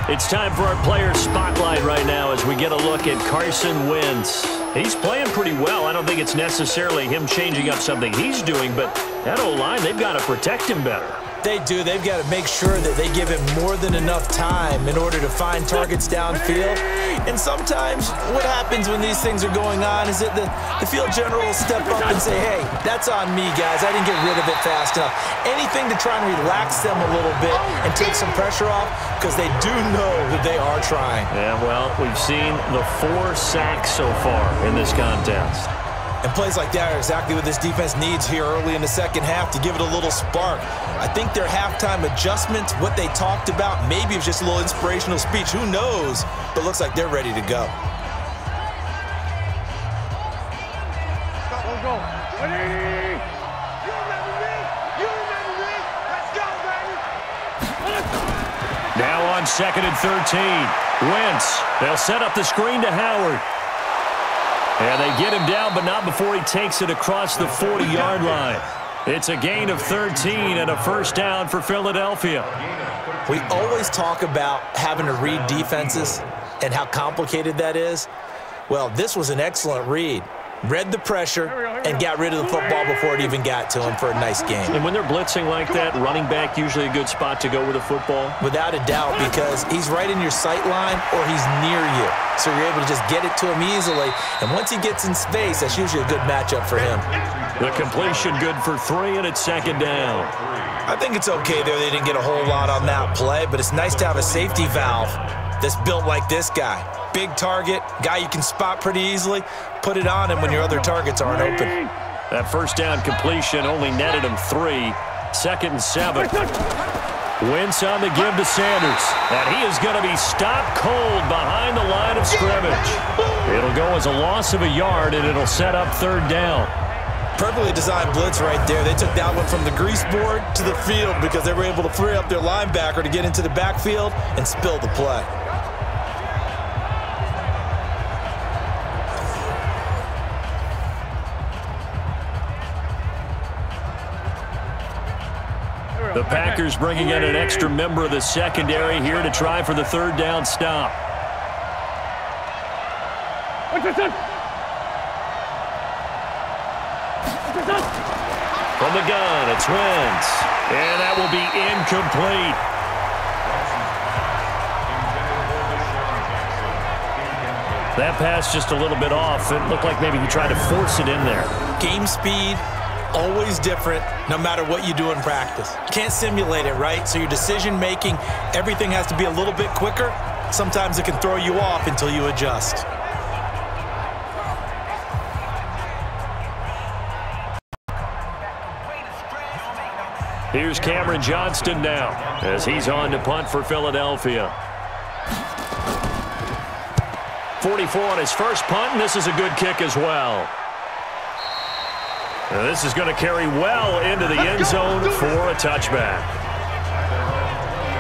[SPEAKER 2] It's time for our player spotlight right now as we get a look at Carson Wentz. He's playing pretty well. I don't think it's necessarily him changing up something he's doing, but that O-line, they've got to protect him better.
[SPEAKER 3] They do. They've got to make sure that they give him more than enough time in order to find targets downfield. And sometimes what happens when these things are going on is that the field general will step up and say, hey, that's on me, guys. I didn't get rid of it fast enough. Anything to try and relax them a little bit and take some pressure off because they do know that they are trying.
[SPEAKER 2] Yeah, well, we've seen the 4 sacks so far in this contest.
[SPEAKER 3] And plays like that are exactly what this defense needs here early in the second half to give it a little spark. I think their halftime adjustments, what they talked about, maybe it's just a little inspirational speech. Who knows? But it looks like they're ready to go.
[SPEAKER 6] Let's go. Ready? You remember me? You remember me? Let's go, baby.
[SPEAKER 2] Now on 2nd and 13. Wentz. They'll set up the screen to Howard. And they get him down, but not before he takes it across the 40-yard line. It's a gain of 13 and a first down for Philadelphia.
[SPEAKER 3] We always talk about having to read defenses and how complicated that is. Well, this was an excellent read. Read the pressure and got rid of the football before it even got to him for a nice game.
[SPEAKER 2] And when they're blitzing like that, running back usually a good spot to go with the football?
[SPEAKER 3] Without a doubt, because he's right in your sight line or he's near you. So you're able to just get it to him easily. And once he gets in space, that's usually a good matchup for him.
[SPEAKER 2] The completion good for 3, and it's second down.
[SPEAKER 3] I think it's okay there. They didn't get a whole lot on that play, but it's nice to have a safety valve that's built like this guy. Big target, guy you can spot pretty easily. Put it on him when your other targets aren't open.
[SPEAKER 2] That first down completion only netted him 3. 2nd and 7. Wentz on the give to Sanders. And he is going to be stopped cold behind the line of scrimmage. It'll go as a loss of a yard, and it'll set up 3rd down.
[SPEAKER 3] Perfectly designed blitz right there. They took that one from the grease board to the field because they were able to free up their linebacker to get into the backfield and spill the play.
[SPEAKER 2] The Packers bringing in an extra member of the secondary here to try for the 3rd down stop. From the gun, it's Wentz. And that will be incomplete. That pass just a little bit off. It looked like maybe he tried to force it in there.
[SPEAKER 3] Game speed, always different, no matter what you do in practice. You can't simulate it, right? So your decision-making, everything has to be a little bit quicker. Sometimes it can throw you off until you adjust.
[SPEAKER 2] Here's Cameron Johnston now as he's on to punt for Philadelphia. 44 on his first punt, and this is a good kick as well. Now this is going to carry well into the end zone for a touchback.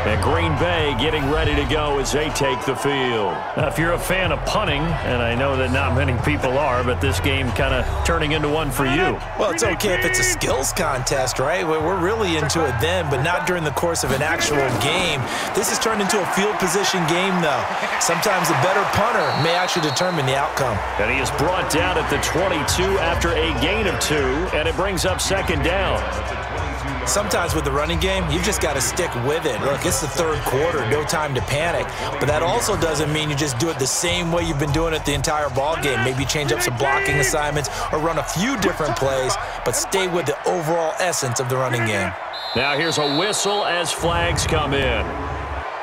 [SPEAKER 2] And Green Bay getting ready to go as they take the field. Now, if you're a fan of punting, and I know that not many people are, but this game kind of turning into one for you.
[SPEAKER 3] Well, it's okay if it's a skills contest, right? We're really into it then, but not during the course of an actual game. This has turned into a field position game, though. Sometimes the better punter may actually determine the outcome.
[SPEAKER 2] And he is brought down at the 22 after a gain of 2, and it brings up 2nd down.
[SPEAKER 3] Sometimes with the running game, you've just got to stick with it. Look, it's the 3rd quarter, no time to panic. But that also doesn't mean you just do it the same way you've been doing it the entire ball game. Maybe change up some blocking assignments or run a few different plays, but stay with the overall essence of the running game.
[SPEAKER 2] Now here's a whistle as flags come in.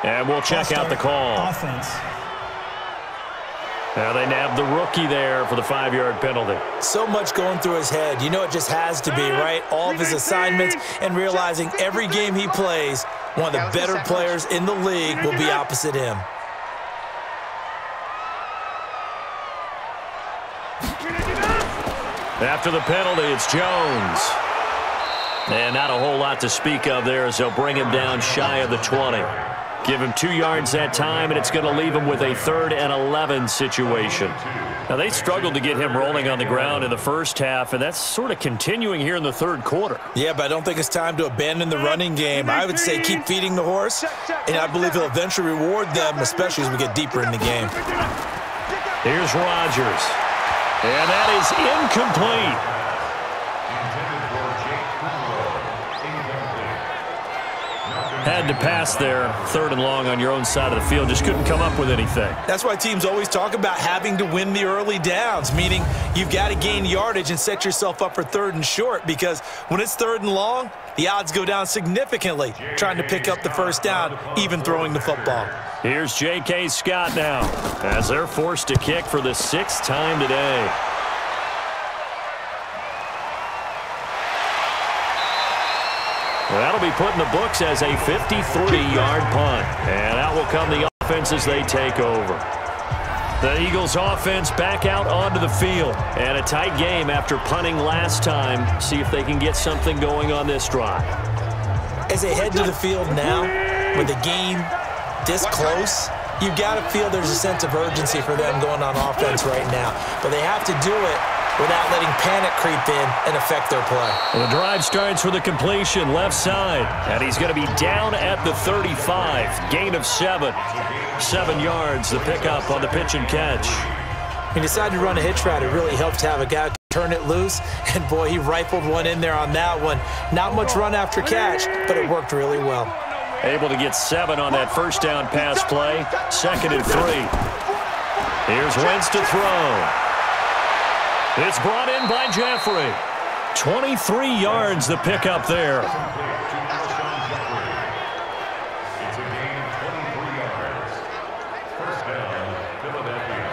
[SPEAKER 2] And we'll check out the call.
[SPEAKER 9] Offense.
[SPEAKER 2] Now they nabbed the rookie there for the 5-yard penalty.
[SPEAKER 3] So much going through his head. You know it just has to be, right? All of his assignments and realizing every game he plays, one of the better players in the league will be opposite him.
[SPEAKER 2] After the penalty, it's Jones. And not a whole lot to speak of there as they'll bring him down shy of the 20. Give him 2 yards that time, and it's going to leave him with a 3rd and 11 situation. Now, they struggled to get him rolling on the ground in the first half, and that's sort of continuing here in the 3rd quarter.
[SPEAKER 3] Yeah, but I don't think it's time to abandon the running game. I would say keep feeding the horse, and I believe he'll eventually reward them, especially as we get deeper in the game.
[SPEAKER 2] Here's Rodgers. And that is incomplete. Had to pass there, 3rd and long on your own side of the field. Just couldn't come up with anything.
[SPEAKER 3] That's why teams always talk about having to win the early downs, meaning you've got to gain yardage and set yourself up for 3rd and short, because when it's 3rd and long, the odds go down significantly trying to pick up the first down, even throwing the football.
[SPEAKER 2] Here's J.K. Scott now as they're forced to kick for the 6th time today. That'll be put in the books as a 53-yard punt. And out will come the offense as they take over. The Eagles offense back out onto the field. And a tight game after punting last time. See if they can get something going on this drive.
[SPEAKER 3] As they head to the field now, with the game this close, you've got to feel there's a sense of urgency for them going on offense right now. But they have to do it without letting panic creep in and affect their play.
[SPEAKER 2] Well, the drive starts with a completion left side, and he's going to be down at the 35. Gain of 7. 7 yards, the pickup on the pitch and catch.
[SPEAKER 3] He decided to run a hitch route. It really helps to have a guy turn it loose, and boy, he rifled one in there on that one. Not much run after catch, but it worked really well.
[SPEAKER 2] Able to get 7 on that first down pass play. 2nd and 3. Here's Wentz to throw. It's brought in by Jeffrey. 23 yards the pickup there.
[SPEAKER 4] It's a gain of 23 yards. First down, Philadelphia.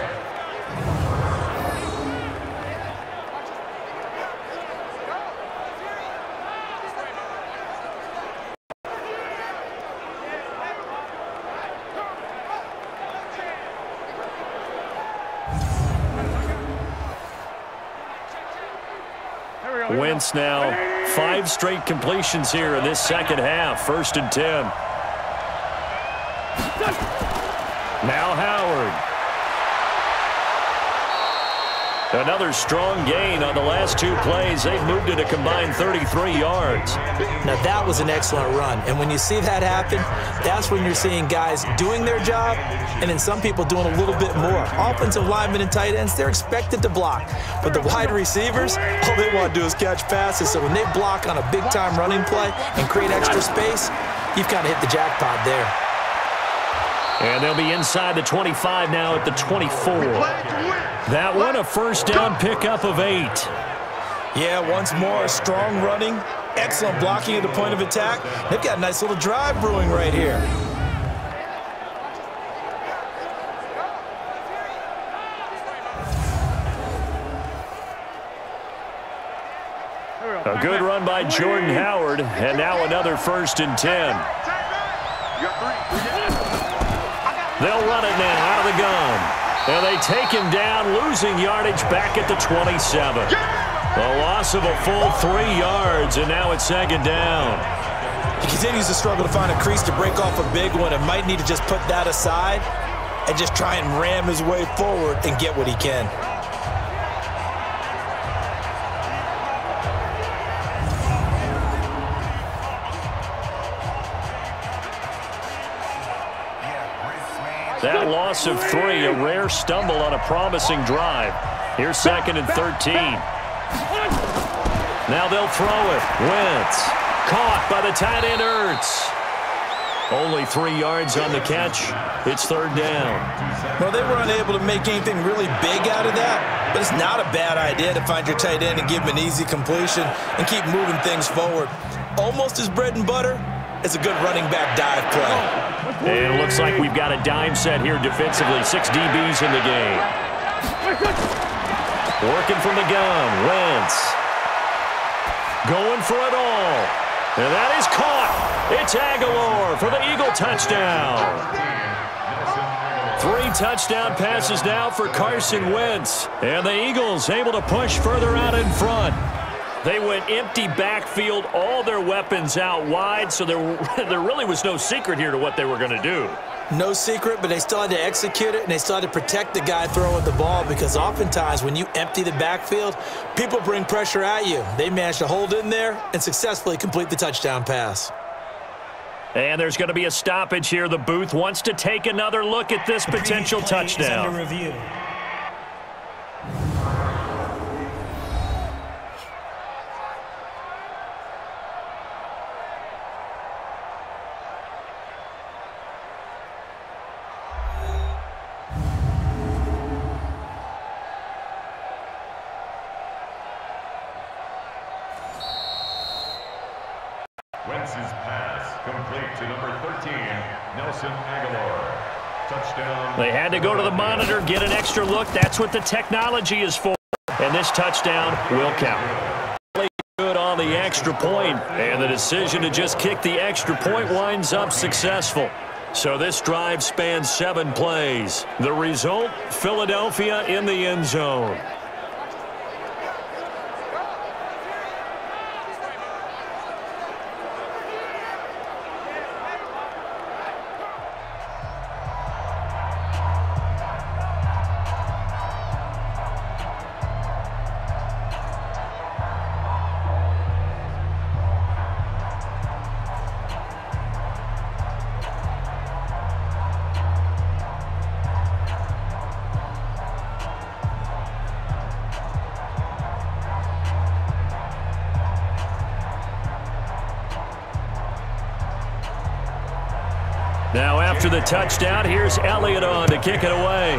[SPEAKER 2] Wentz now 5 straight completions here in this second half. 1st and 10. Now Howard. Another strong gain on the last 2 plays. They've moved it a combined 33 yards.
[SPEAKER 3] Now that was an excellent run, and when you see that happen, that's when you're seeing guys doing their job and then some people doing a little bit more. Offensive linemen and tight ends, they're expected to block, but the wide receivers, all they want to do is catch passes. So when they block on a big-time running play and create extra space, you've kind of hit the jackpot there.
[SPEAKER 2] And they'll be inside the 25 now at the 24. That one a first down pickup of 8.
[SPEAKER 3] Yeah, once more, strong running, excellent blocking at the point of attack. They've got a nice little drive brewing right here.
[SPEAKER 2] A good run by Jordan Howard, and now another 1st and 10. They'll run it now out of the gun. And they take him down, losing yardage back at the 27. A loss of a full 3 yards, and now it's 2nd down.
[SPEAKER 3] He continues to struggle to find a crease to break off a big one and might need to just put that aside and just try and ram his way forward and get what he can.
[SPEAKER 2] That loss of 3, a rare stumble on a promising drive. Here's 2nd and 13. Now they'll throw it. Wentz caught by the tight end Ertz. Only 3 yards on the catch. It's 3rd down.
[SPEAKER 3] Well, they were unable to make anything really big out of that, but it's not a bad idea to find your tight end and give him an easy completion and keep moving things forward. Almost his bread and butter is a good running back dive play.
[SPEAKER 2] And it looks like we've got a dime set here defensively. 6 DBs in the game. Working from the gun. Wentz. Going for it all. And that is caught. It's Aguilar for the Eagle touchdown. 3 touchdown passes now for Carson Wentz. And the Eagles able to push further out in front. They went empty backfield, all their weapons out wide, so there really was no secret here to what they were going to do.
[SPEAKER 3] No secret, but they still had to execute it, and they still had to protect the guy throwing the ball, because oftentimes when you empty the backfield, people bring pressure at you. They managed to hold in there and successfully complete the touchdown pass.
[SPEAKER 2] And there's going to be a stoppage here. The booth wants to take another look at this potential touchdown.
[SPEAKER 9] Under review.
[SPEAKER 4] Wentz's pass complete to number 13, Nelson Aguilar. Touchdown.
[SPEAKER 2] They had to go to the monitor, get an extra look. That's what the technology is for. And this touchdown will count. Really good on the extra point, and the decision to just kick the extra point winds up successful. So this drive spans 7 plays. The result, Philadelphia in the end zone. Now after the touchdown, here's Elliott on to kick it away.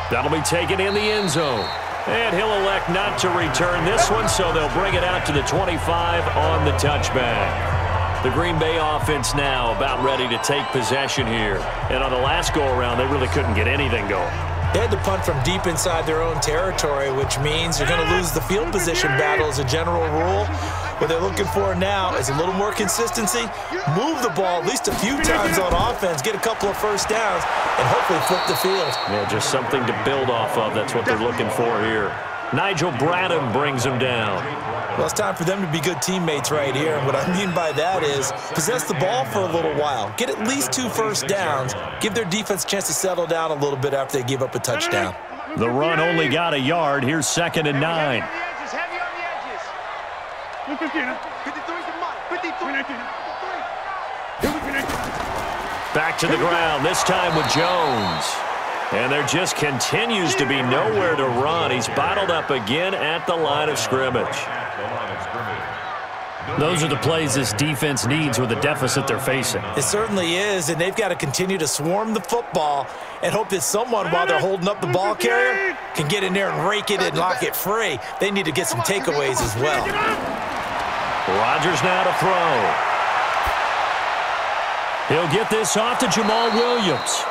[SPEAKER 2] That'll be taken in the end zone. And he'll elect not to return this one, so they'll bring it out to the 25 on the touchback. The Green Bay offense now about ready to take possession here. And on the last go-around, they really couldn't get anything going.
[SPEAKER 3] They had to punt from deep inside their own territory, which means you're going to lose the field position battle as a general rule. What they're looking for now is a little more consistency, move the ball at least a few times on offense, get a couple of first downs, and hopefully flip the field.
[SPEAKER 2] Yeah, just something to build off of. That's what they're looking for here. Nigel Bradham brings them down.
[SPEAKER 3] Well, it's time for them to be good teammates right here. And what I mean by that is possess the ball for a little while. Get at least 2 first downs. Give their defense a chance to settle down a little bit after they give up a touchdown.
[SPEAKER 2] The run only got a yard. Here's 2nd and 9.
[SPEAKER 7] Heavy on the edges. 53's the mark. 53.
[SPEAKER 2] Back to the ground, this time with Jones. And there just continues to be nowhere to run. He's bottled up again at the line of scrimmage.
[SPEAKER 8] Those are the plays this defense needs with the deficit they're facing.
[SPEAKER 3] It certainly is, and they've got to continue to swarm the football and hope that someone, while they're holding up the ball carrier, can get in there and rake it and lock it free. They need to get some takeaways as well.
[SPEAKER 2] Rodgers now to throw. He'll get this off to Jamal Williams.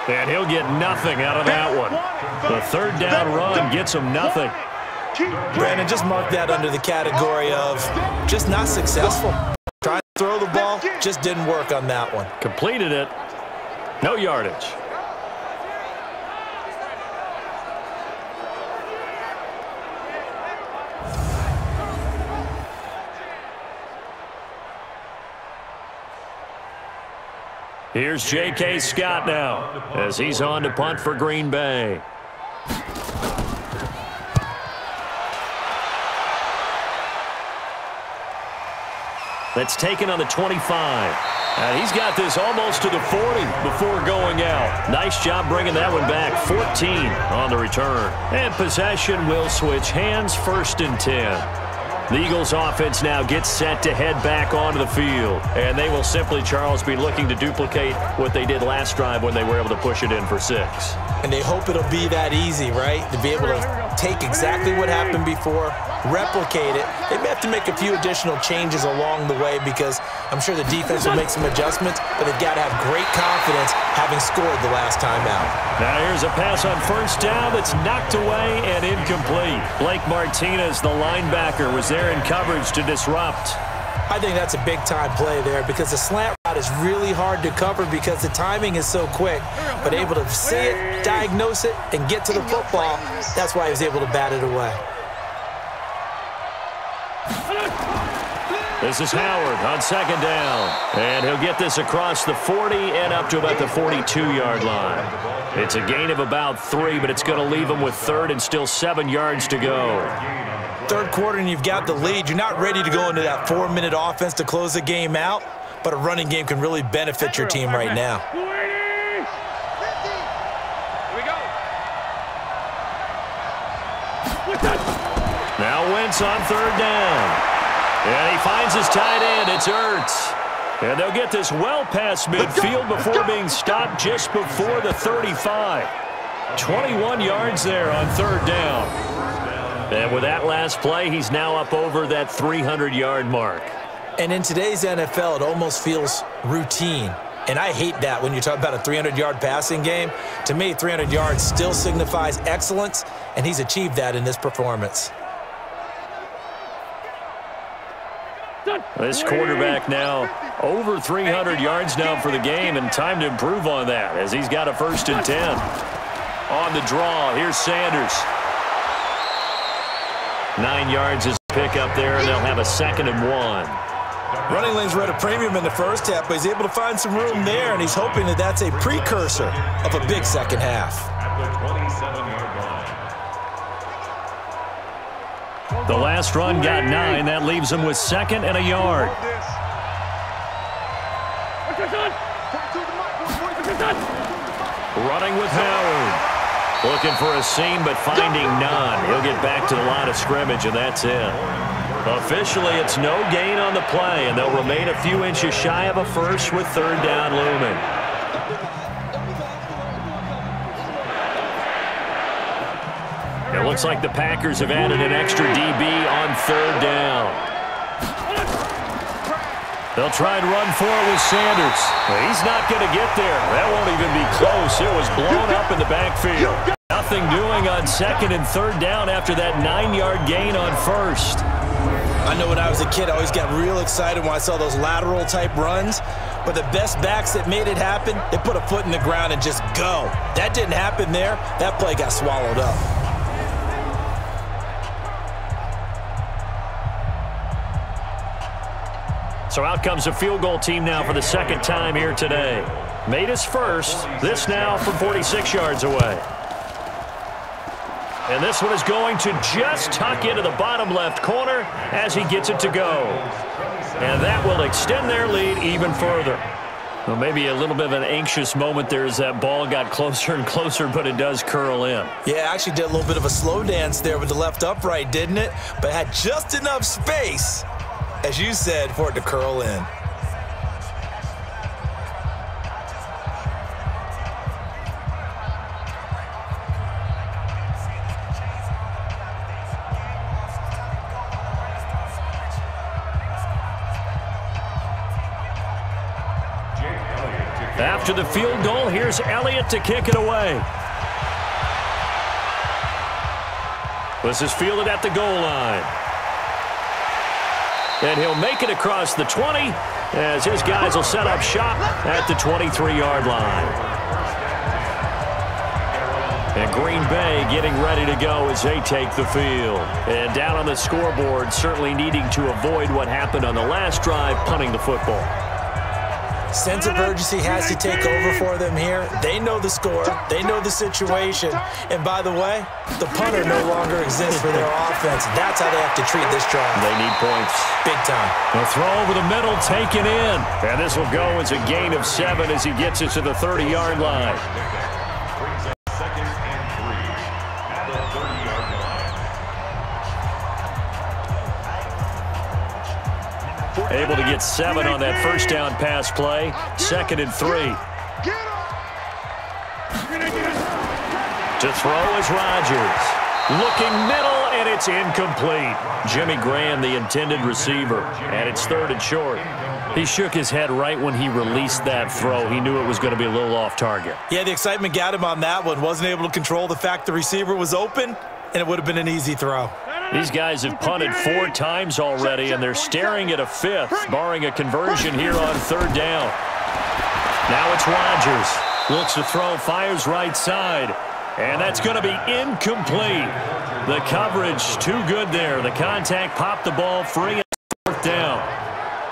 [SPEAKER 2] And he'll get nothing out of that one. The 3rd down run gets him nothing.
[SPEAKER 3] Brandon, just mark that under the category of just not successful. Trying to throw the ball, just didn't work on that one.
[SPEAKER 2] Completed it. No yardage. Here's J.K. Scott now as he's on to punt for Green Bay. That's taken on the 25. And he's got this almost to the 40 before going out. Nice job bringing that one back. 14 on the return. And possession will switch hands, 1st and 10. The Eagles offense now gets set to head back onto the field. And they will simply, Charles, be looking to duplicate what they did last drive when they were able to push it in for 6.
[SPEAKER 3] And they hope it'll be that easy, right? To be able to take exactly what happened before, replicate it. They may have to make a few additional changes along the way because I'm sure the defense will make some adjustments, but they've got to have great confidence having scored the last time out.
[SPEAKER 2] Now here's a pass on 1st down that's knocked away and incomplete. Blake Martinez, the linebacker, was there in coverage to disrupt.
[SPEAKER 3] I think that's a big-time play there because the slant route is really hard to cover because the timing is so quick. But able to see it, diagnose it, and get to the football, that's why he was able to bat it away.
[SPEAKER 2] This is Howard on 2nd down. And he'll get this across the 40 and up to about the 42-yard line. It's a gain of about 3, but it's going to leave him with 3rd and still 7 yards to go.
[SPEAKER 3] 3rd quarter and you've got the lead. You're not ready to go into that 4-minute offense to close the game out, but a running game can really benefit your team right now.
[SPEAKER 2] Now Wentz on 3rd down. And he finds his tight end. It's Ertz. And they'll get this well past midfield before being stopped just before the 35. 21 yards there on 3rd down. And with that last play, he's now up over that 300-yard mark.
[SPEAKER 3] And in today's NFL, it almost feels routine. And I hate that when you talk about a 300-yard passing game. To me, 300 yards still signifies excellence, and he's achieved that in this performance.
[SPEAKER 2] This quarterback now over 300 yards now for the game, and time to improve on that as he's got a 1st and 10. On the draw, here's Sanders. 9 yards is a pick up there, and they'll have a 2nd and 1.
[SPEAKER 3] Running lanes were at a premium in the first half, but he's able to find some room there, and he's hoping that that's a precursor of a big second half.
[SPEAKER 4] At the 27-yard line.
[SPEAKER 2] The last run got 9. That leaves him with 2nd and a yard. Running with Howard. Looking for a seam, but finding none. He'll get back to the line of scrimmage, and that's it. Officially, it's no gain on the play, and they'll remain a few inches shy of a first with third down looming. It looks like the Packers have added an extra DB on third down. They'll try and run for it with Sanders. But he's not going to get there. That won't even be close. It was blown up in the backfield. Nothing doing on second and third down after that 9-yard gain on first.
[SPEAKER 3] I know when I was a kid, I always got real excited when I saw those lateral-type runs. But the best backs that made it happen, they put a foot in the ground and just go. That didn't happen there. That play got swallowed up.
[SPEAKER 2] So out comes a field goal team now for the second time here today. Made his first. This now from 46 yards away. And this one is going to just tuck into the bottom left corner as he gets it to go. And that will extend their lead even further. Well, maybe a little bit of an anxious moment there as that ball got closer and closer, but it does curl in.
[SPEAKER 3] Yeah, actually did a little bit of a slow dance there with the left upright, didn't it? But had just enough space, as you said, for it to curl in.
[SPEAKER 2] After the field goal, here's Elliott to kick it away. This is fielded at the goal line. And he'll make it across the 20 as his guys will set up shop at the 23-yard line. And Green Bay getting ready to go as they take the field. And down on the scoreboard, certainly needing to avoid what happened on the last drive, punting the football.
[SPEAKER 3] Sense of urgency has to take over for them here. They know the score. They know the situation. And by the way, the punter no longer exists for their offense. That's how they have to treat this drive.
[SPEAKER 2] They need points.
[SPEAKER 3] Big time.
[SPEAKER 2] A throw over the middle, taken in. And this will go as a gain of 7 as he gets it to the 30-yard line.
[SPEAKER 4] Second and 3 at the 30-yard line.
[SPEAKER 2] Able to get 7 on that first down pass play. Second and 3. To throw is Rodgers. Looking middle, and it's incomplete. Jimmy Graham, the intended receiver, and it's third and short. He shook his head right when he released that throw. He knew it was going to be a little off target.
[SPEAKER 3] Yeah, the excitement got him on that one. Wasn't able to control the fact the receiver was open, and it would have been an easy throw.
[SPEAKER 2] These guys have punted 4 times already, and they're staring at a 5th, barring a conversion here on third down. Now it's Rodgers. Looks to throw, fires right side. And that's going to be incomplete. The coverage too good there. The contact popped the ball free and fourth down.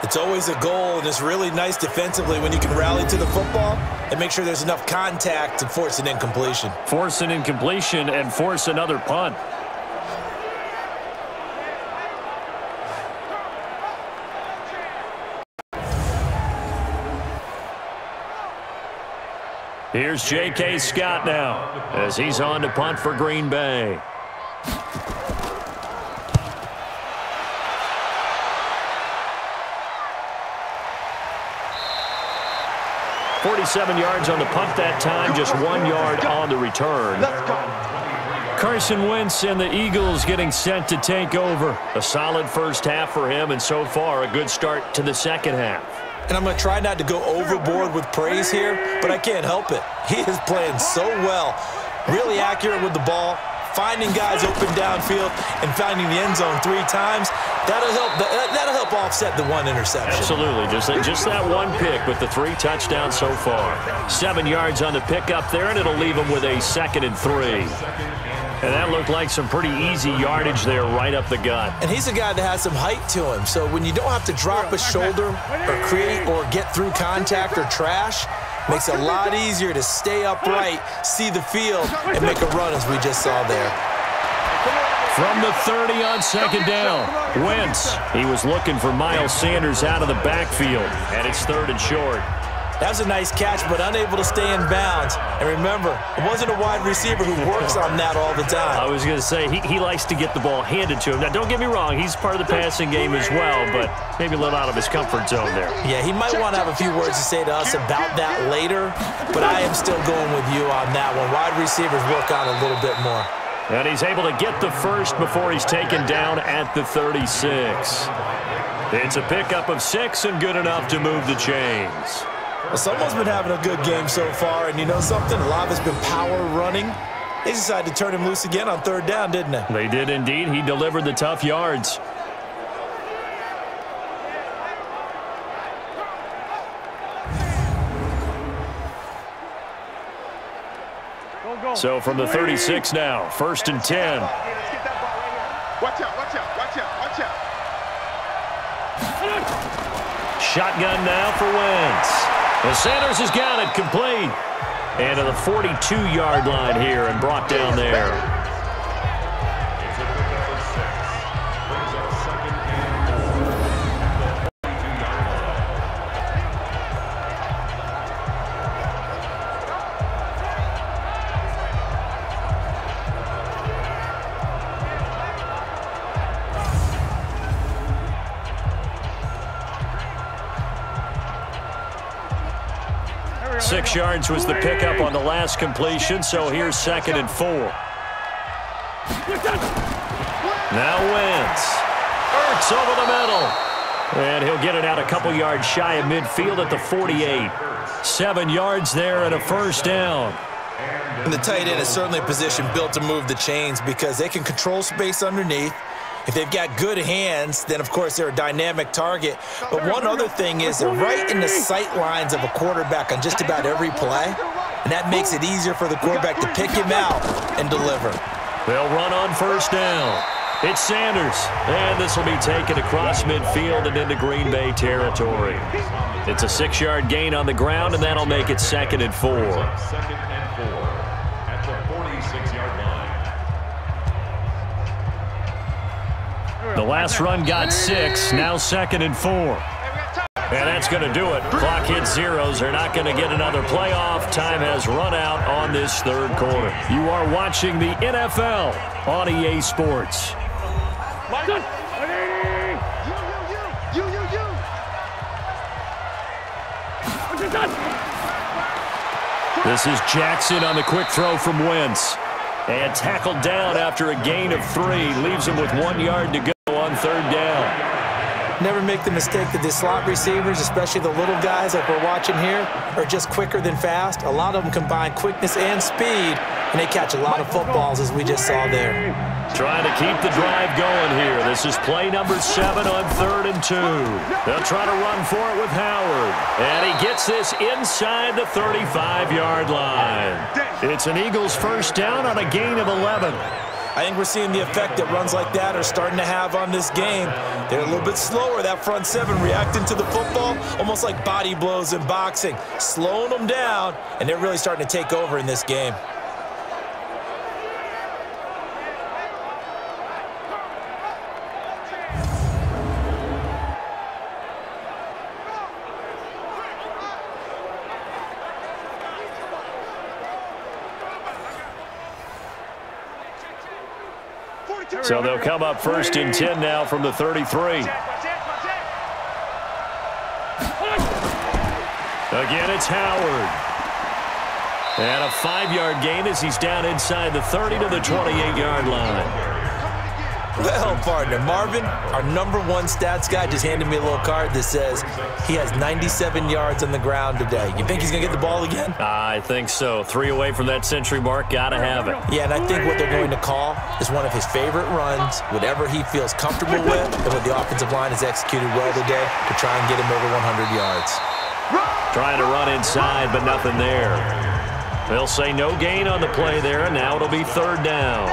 [SPEAKER 3] It's always a goal, and it's really nice defensively when you can rally to the football and make sure there's enough contact to force an incompletion.
[SPEAKER 2] Force an incompletion and force another punt. Here's J.K. Scott now as he's on to punt for Green Bay. .47 yards on the punt that time, just 1 yard on the return. Carson Wentz and the Eagles getting set to take over. A solid first half for him, and so far a good start to the second half.
[SPEAKER 3] And I'm going to try not to go overboard with praise here, but I can't help it. He is playing so well, really accurate with the ball, finding guys open downfield, and finding the end zone 3 times. That'll help offset the 1 interception.
[SPEAKER 2] Absolutely. Just that 1 pick with the 3 touchdowns so far. 7 yards on the pickup there, and it'll leave him with a 2nd and 3. And that looked like some pretty easy yardage there right up the gut.
[SPEAKER 3] And he's a guy that has some height to him. So when you don't have to drop a shoulder or create or get through contact or trash, makes it a lot easier to stay upright, see the field, and make a run as we just saw there.
[SPEAKER 2] From the 30 on second down, Wentz. He was looking for Miles Sanders out of the backfield, and it's third and short.
[SPEAKER 3] That was a nice catch, but unable to stay in bounds. And remember, it wasn't a wide receiver who works on that all the time.
[SPEAKER 8] I was going to say, he likes to get the ball handed to him. Now, don't get me wrong, he's part of the passing game as well, but maybe a little out of his comfort zone there.
[SPEAKER 3] Yeah, he might want to have a few words to say to us about that later, but I am still going with you on that one. Wide receivers work on a little bit more.
[SPEAKER 8] And he's able to get the first before he's taken down at the 36. It's a pickup of 6 and good enough to move the chains.
[SPEAKER 3] Well, someone's been having a good game so far, and you know something? A lot of it's been power running. They decided to turn him loose again on 3rd down, didn't they?
[SPEAKER 8] They did indeed. He delivered the tough yards. So from the 36 now, 1st and 10.
[SPEAKER 5] Watch out, watch out, watch out, watch out.
[SPEAKER 8] Shotgun now for Wentz. And Sanders has got it complete. And to the 42-yard line here and brought down there.
[SPEAKER 4] It's a pickup of 6. Brings up 2nd and 4 at the 42-yard
[SPEAKER 8] line. 6 yards was the pickup on the last completion, so here's 2nd and 4. Now Wentz. Ertz over the middle. And he'll get it out a couple yards shy of midfield at the 48. 7 yards there and a 1st down.
[SPEAKER 3] And the tight end is certainly a position built to move the chains because they can control space underneath. If they've got good hands, then, of course, they're a dynamic target. But one other thing is they're right in the sight lines of a quarterback on just about every play, and that makes it easier for the quarterback to pick him out and deliver.
[SPEAKER 8] They'll run on 1st down. It's Sanders, and this will be taken across midfield and into Green Bay territory. It's a 6-yard gain on the ground, and that'll make it 2nd and 4.
[SPEAKER 4] 2nd and 4 at the 46-yard line.
[SPEAKER 8] The last run got 6, now 2nd and 4. And that's going to do it. Clock hits zeros. They're not going to get another playoff. Time has run out on this 3rd quarter. You are watching the NFL on EA Sports. This is Jackson on the quick throw from Wentz. And tackled down after a gain of 3. Leaves him with 1 yard to go on 3rd down.
[SPEAKER 3] Never make the mistake that the slot receivers, especially the little guys like we're watching here, are just quicker than fast. A lot of them combine quickness and speed, and they catch a lot of footballs, as we just saw there.
[SPEAKER 8] Trying to keep the drive going here. This is play number 7 on 3rd and 2. They'll try to run for it with Howard. And he gets this inside the 35-yard line. It's an Eagles 1st down on a gain of 11.
[SPEAKER 3] I think we're seeing the effect that runs like that are starting to have on this game. They're a little bit slower, that front 7, reacting to the football, almost like body blows in boxing, slowing them down, and they're really starting to take over in this game.
[SPEAKER 8] So they'll come up 1st and 10 now from the 33. Again, it's Howard. And a 5-yard gain as he's down inside the 30 to the 28-yard line.
[SPEAKER 3] Well, partner, Marvin, our #1 stats guy, just handed me a little card that says he has 97 yards on the ground today. You think he's going to get the ball again?
[SPEAKER 8] I think so. 3 away from that century mark. Got to have it.
[SPEAKER 3] Yeah, and I think what they're going to call is one of his favorite runs, whatever he feels comfortable with, and what the offensive line has executed well today to try and get him over 100 yards.
[SPEAKER 8] Trying to run inside, but nothing there. They'll say no gain on the play there, and now it'll be 3rd down.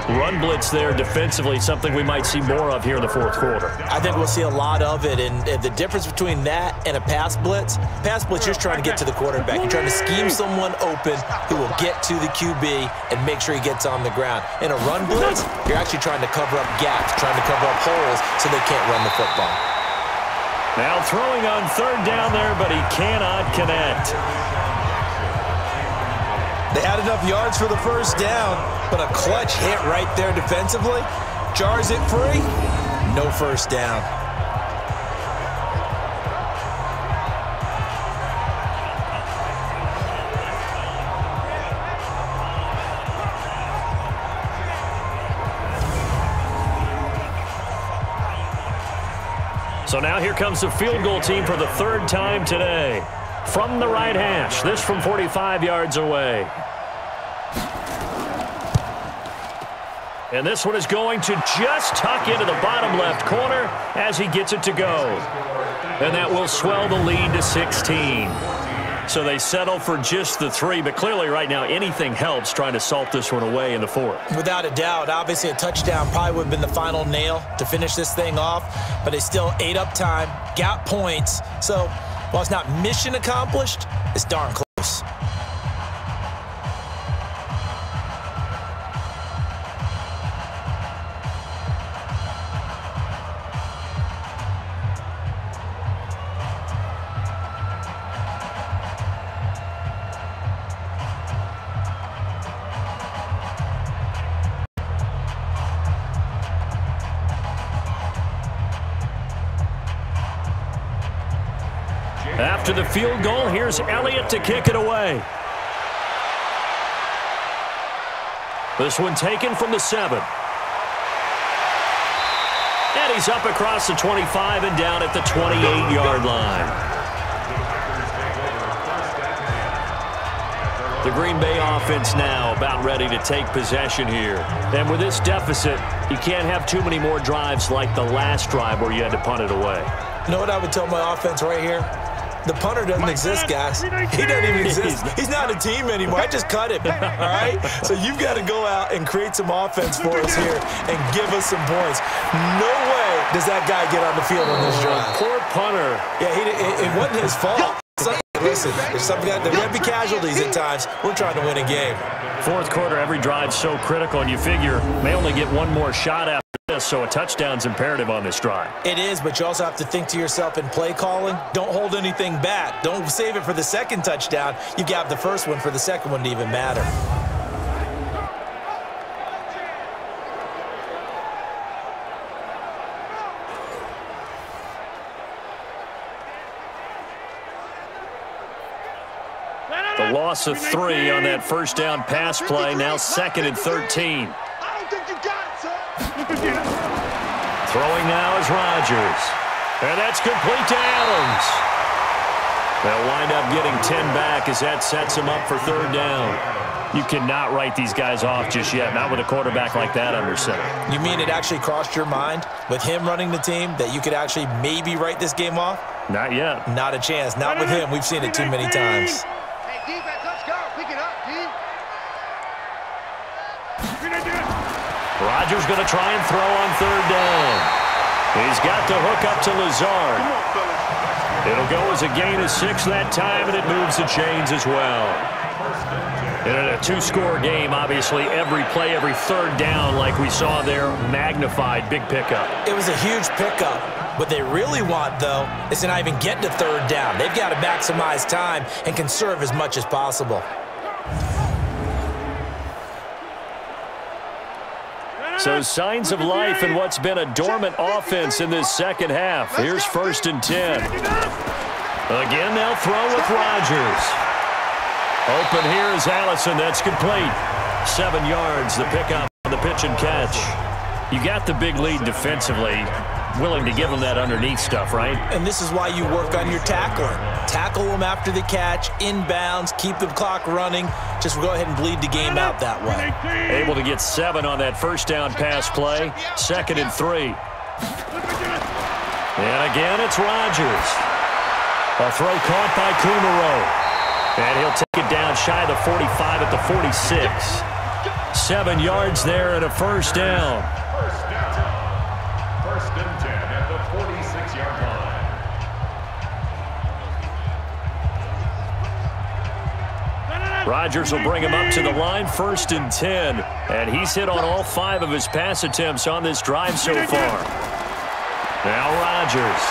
[SPEAKER 8] Run blitz there defensively, something we might see more of here in the 4th quarter.
[SPEAKER 3] I think we'll see a lot of it, and the difference between that and a pass blitz, you're just trying to get to the quarterback. You're trying to scheme someone open who will get to the QB and make sure he gets on the ground. In a run blitz, you're actually trying to cover up gaps, trying to cover up holes so they can't run the football.
[SPEAKER 8] Now throwing on third down there, but he cannot connect.
[SPEAKER 3] They had enough yards for the first down, but a clutch hit right there defensively. Jars it free. No first down.
[SPEAKER 8] So now here comes the field goal team for the third time today. From the right hash, this from 45 yards away. And this one is going to just tuck into the bottom left corner as he gets it to go. And that will swell the lead to 16. So they settle for just the 3, but clearly right now anything helps trying to salt this one away in the 4th.
[SPEAKER 3] Without a doubt, obviously a touchdown probably would have been the final nail to finish this thing off, but they still ate up time, got points. So while it's not mission accomplished, it's darn close.
[SPEAKER 8] After the field goal, here's Elliott to kick it away. This one taken from the 7. And he's up across the 25 and down at the 28-yard line. The Green Bay offense now about ready to take possession here. And with this deficit, you can't have too many more drives like the last drive where you had to punt it away.
[SPEAKER 3] You know what I would tell my offense right here? The punter doesn't exist, guys. He doesn't even exist. He's not a team anymore. I just cut him, all right? So you've got to go out and create some offense for us here and give us some points. No way does that guy get on the field on this drive.
[SPEAKER 8] Poor punter.
[SPEAKER 3] Yeah, it wasn't his fault. Listen, there's something that there might be casualties at times. We're trying to win a game.
[SPEAKER 8] 4th quarter, every drive's so critical, and you figure may only get one more shot after this, so a touchdown's imperative on this drive.
[SPEAKER 3] It is, but you also have to think to yourself in play calling, don't hold anything back. Don't save it for the second touchdown. You got the first one for the second one to even matter.
[SPEAKER 8] The loss of 3 on that first down pass play, now 2nd and 13. Throwing now is Rodgers. And that's complete to Adams. They'll wind up getting 10 back as that sets him up for 3rd down. You cannot write these guys off just yet, not with a quarterback like that under center.
[SPEAKER 3] You mean it actually crossed your mind with him running the team that you could actually maybe write this game off?
[SPEAKER 8] Not yet.
[SPEAKER 3] Not a chance. Not with him. We've seen it too many times.
[SPEAKER 8] Rodgers going to try and throw on 3rd down. He's got the hook up to Lazard. It'll go as a gain of 6 that time, and it moves the chains as well. In a 2-score game, obviously, every play, every 3rd down, like we saw there, magnified, big pickup.
[SPEAKER 3] It was a huge pickup. What they really want, though, is to not even get to 3rd down. They've got to maximize time and conserve as much as possible.
[SPEAKER 8] So signs of life in what's been a dormant offense in this second half. Here's 1st and 10. Again, they'll throw with Rodgers. Open here is Allison. That's complete. 7 yards, the pickup on the pitch and catch. You got the big lead defensively. Willing to give them that underneath stuff, right?
[SPEAKER 3] And this is why you work on your tackling. Tackle them after the catch, inbounds, keep the clock running. Just go ahead and bleed the game out that way.
[SPEAKER 8] Able to get 7 on that first down pass play. 2nd and 3. And again, it's Rodgers. A throw caught by Kumaro. And he'll take it down shy of the 45 at the 46. 7 yards there and a first down.
[SPEAKER 4] First and 10 at the 46-yard line.
[SPEAKER 8] Rodgers will bring him up to the line, 1st and 10. And he's hit on all 5 of his pass attempts on this drive so far. Now Rodgers.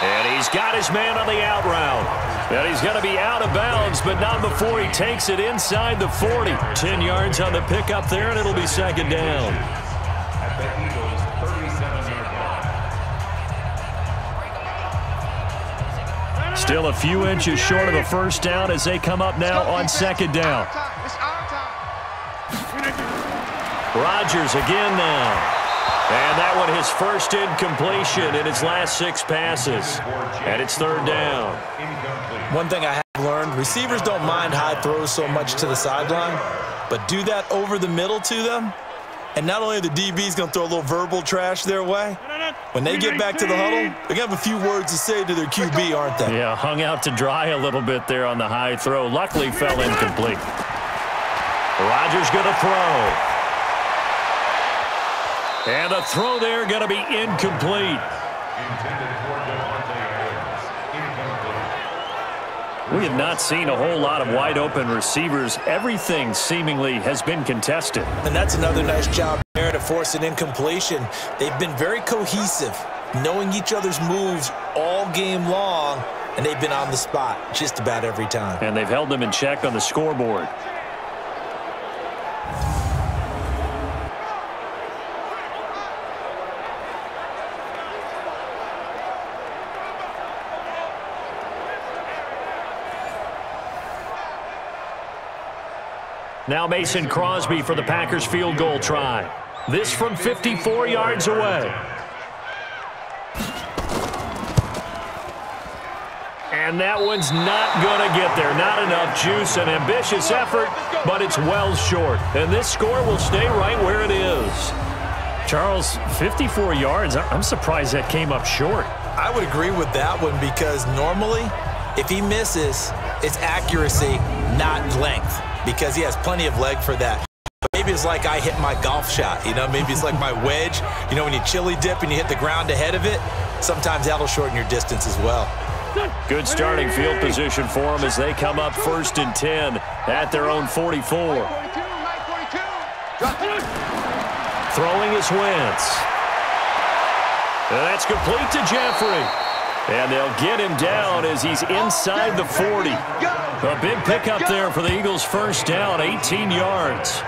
[SPEAKER 8] And he's got his man on the out route. And he's going to be out of bounds, but not before he takes it inside the 40. 10 yards on the pickup there, and it'll be second down.
[SPEAKER 4] At the Eagles' 37-yard line.
[SPEAKER 8] Still a few inches short of a first down as they come up now on second down. Rodgers again now. And that one his first incompletion in his last 6 passes. And it's third down.
[SPEAKER 3] One thing I have learned, receivers don't mind high throws so much to the sideline, but do that over the middle to them, and not only are the DBs going to throw a little verbal trash their way, when they get back to the huddle, they're going to have a few words to say to their QB, aren't they?
[SPEAKER 8] Yeah, hung out to dry a little bit there on the high throw. Luckily fell incomplete. Rodgers going to throw. And the throw there going to be incomplete. We have not seen a whole lot of wide open receivers. Everything seemingly has been contested.
[SPEAKER 3] And that's another nice job there to force an incompletion. They've been very cohesive, knowing each other's moves all game long, and they've been on the spot just about every time.
[SPEAKER 8] And they've held them in check on the scoreboard. Now Mason Crosby for the Packers field goal try. This from 54 yards away. And that one's not going to get there. Not enough juice. An ambitious effort, but it's well short. And this score will stay right where it is. Charles, 54 yards. I'm surprised that came up short.
[SPEAKER 3] I would agree with that one because normally, if he misses, it's accuracy, not length, because he has plenty of leg for that. But maybe it's like I hit my golf shot, you know? Maybe it's like my wedge. You know, when you chili dip and you hit the ground ahead of it, sometimes that'll shorten your distance as well.
[SPEAKER 8] Good starting field position for them as they come up 1st and 10 at their own 44. Throwing is Wentz. And that's complete to Jeffrey. And they'll get him down as he's inside the 40. A big pickup there for the Eagles' first down, 18 yards.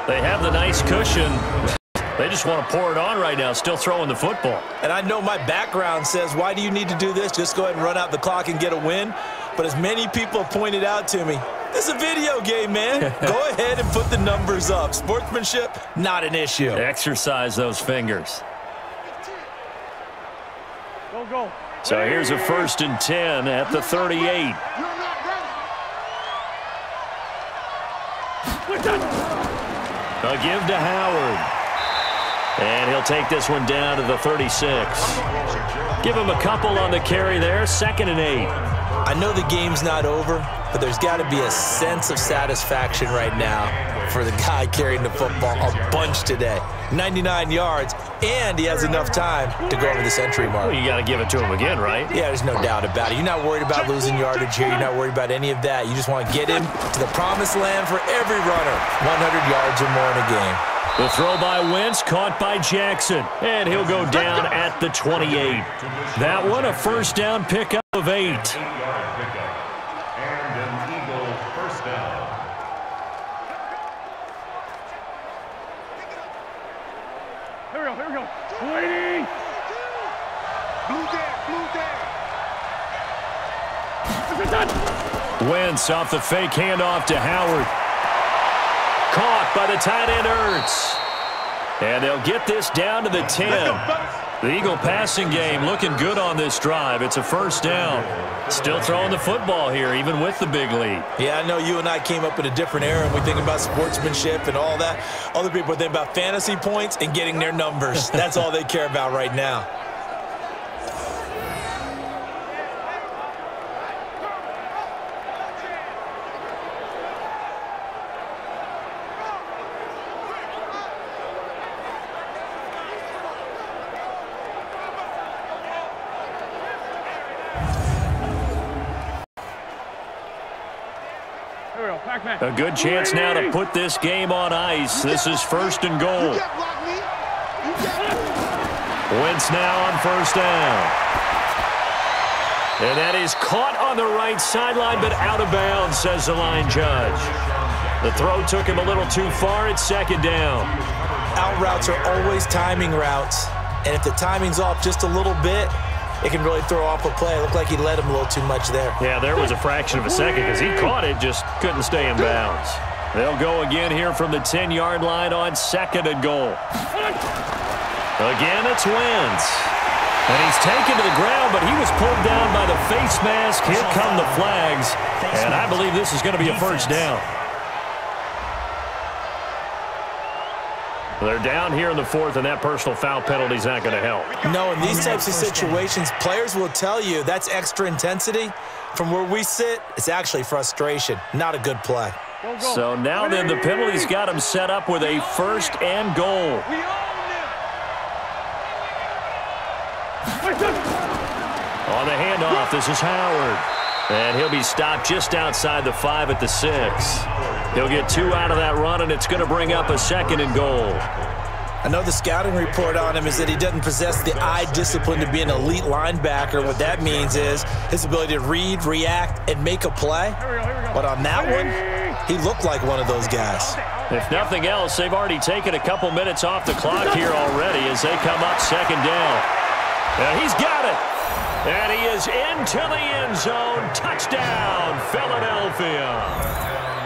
[SPEAKER 8] They have the nice cushion. They just want to pour it on right now, still throwing the football.
[SPEAKER 3] And I know my background says, why do you need to do this? Just go ahead and run out the clock and get a win. But as many people have pointed out to me, this is a video game, man. Go ahead and put the numbers up. Sportsmanship, not an issue.
[SPEAKER 8] Exercise those fingers.
[SPEAKER 6] Go.
[SPEAKER 8] So here's a 1st and 10 at the 38. A give to Howard. And he'll take this one down to the 36. Give him a couple on the carry there. 2nd and 8.
[SPEAKER 3] I know the game's not over, but there's got to be a sense of satisfaction right now for the guy carrying the football a bunch today. 99 yards, and he has enough time to go over the century mark.
[SPEAKER 8] Well, you got to give it to him again, right?
[SPEAKER 3] Yeah, there's no doubt about it. You're not worried about losing yardage here. You're not worried about any of that. You just want to get him to the promised land for every runner. 100 yards or more in a game.
[SPEAKER 8] The throw by Wentz, caught by Jackson, and he'll go down at the 28. That one, a first down pickup of 8.
[SPEAKER 4] 8-yard pickup. And an Eagle first down.
[SPEAKER 6] Here we go. Waiting.
[SPEAKER 4] Blue
[SPEAKER 8] Wentz off the fake handoff to Howard. Caught by the tight end Ertz. And they'll get this down to the 10. The Eagle passing game looking good on this drive. It's a first down. Still throwing the football here, even with the big lead.
[SPEAKER 3] Yeah, I know you and I came up in a different era, and we think about sportsmanship and all that. Other people think about fantasy points and getting their numbers. That's all they care about right now.
[SPEAKER 8] A good chance now to put this game on ice. This is 1st and goal. Wentz now on 1st down. And that is caught on the right sideline, but out of bounds, says the line judge. The throw took him a little too far. It's second down.
[SPEAKER 3] Out routes are always timing routes. And if the timing's off just a little bit, it can really throw off a play. It looked like he let him a little too much there.
[SPEAKER 8] Yeah, there was a fraction of a second because he caught it, just couldn't stay in bounds. They'll go again here from the 10-yard line on second and goal. Again, it's Wentz. And he's taken to the ground, but he was pulled down by the face mask. Here come the flags. And I believe this is going to be a first down. They're down here in the fourth, and that personal foul penalty is not going to help.
[SPEAKER 3] No, in these types of situations, players will tell you that's extra intensity. From where we sit, it's actually frustration. Not a good play.
[SPEAKER 8] So now then, the penalty's got him set up with a first and goal. On the handoff, this is Howard. And he'll be stopped just outside the 5 at the 6. He'll get 2 out of that run, and it's going to bring up a second and goal.
[SPEAKER 3] I know the scouting report on him is that he doesn't possess the eye discipline to be an elite linebacker. What that means is his ability to read, react, and make a play. But on that one, he looked like one of those guys.
[SPEAKER 8] If nothing else, they've already taken a couple minutes off the clock here already as they come up second down. And he's got it. And he is into the end zone. Touchdown, Philadelphia.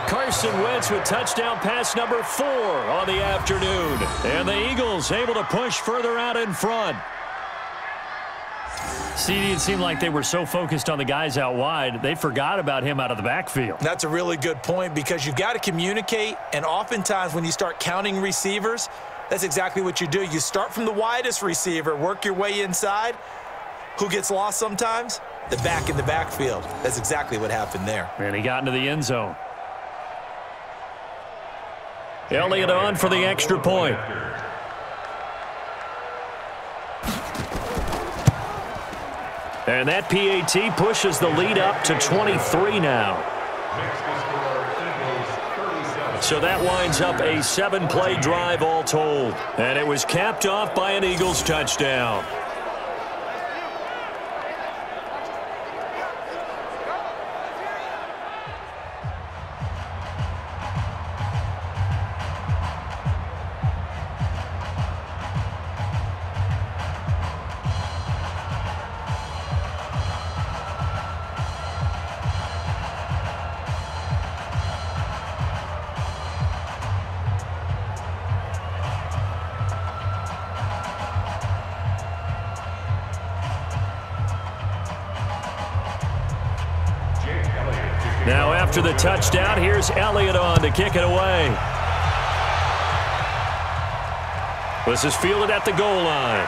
[SPEAKER 8] Carson Wentz with touchdown pass number 4 on the afternoon. And the Eagles able to push further out in front. CD, it seemed like they were so focused on the guys out wide, they forgot about him out of the backfield.
[SPEAKER 3] That's a really good point because you've got to communicate, and oftentimes when you start counting receivers, that's exactly what you do. You start from the widest receiver, work your way inside. Who gets lost sometimes? The back in the backfield. That's exactly what happened there.
[SPEAKER 8] And he got into the end zone. Elliott on for the extra point. And that PAT pushes the lead up to 23 now. So that winds up a 7-play drive all told. And it was capped off by an Eagles touchdown. Now after the touchdown, here's Elliott on to kick it away. This is fielded at the goal line.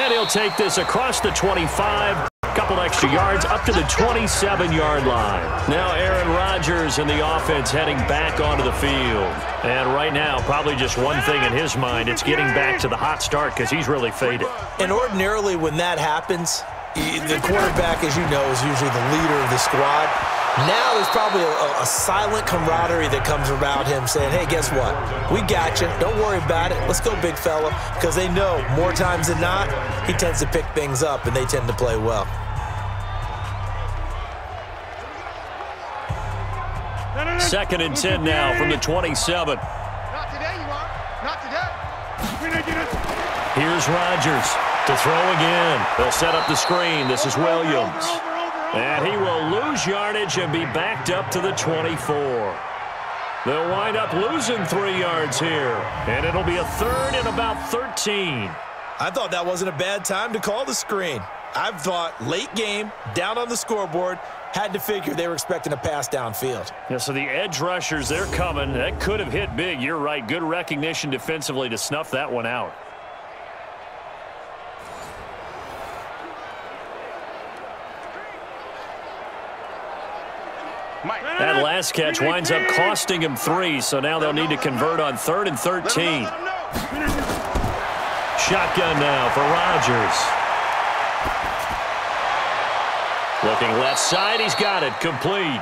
[SPEAKER 8] And he'll take this across the 25, a couple extra yards, up to the 27-yard line. Now Aaron Rodgers and the offense heading back onto the field. And right now, probably just one thing in his mind, it's getting back to the hot start because he's really faded.
[SPEAKER 3] And ordinarily when that happens, the quarterback, as you know, is usually the leader of the squad. Now there's probably a silent camaraderie that comes around him saying, hey, guess what? We got you. Don't worry about it. Let's go, big fella. Because they know more times than not, he tends to pick things up, and they tend to play well.
[SPEAKER 8] Second and 10 now from the 27.
[SPEAKER 7] Not today, you are. Not today.
[SPEAKER 8] Here's Rodgers to throw again. They'll set up the screen. This is Williams. And he will lose yardage and be backed up to the 24. They'll wind up losing 3 yards here. And it'll be a third and about 13.
[SPEAKER 3] I thought that wasn't a bad time to call the screen. I thought late game, down on the scoreboard, had to figure they were expecting a pass downfield.
[SPEAKER 8] Yeah, so the edge rushers, they're coming. That could have hit big. You're right. Good recognition defensively to snuff that one out. That last catch winds up costing him 3, so now they'll need to convert on 3rd and 13. Shotgun now for Rodgers. Looking left side, he's got it, complete.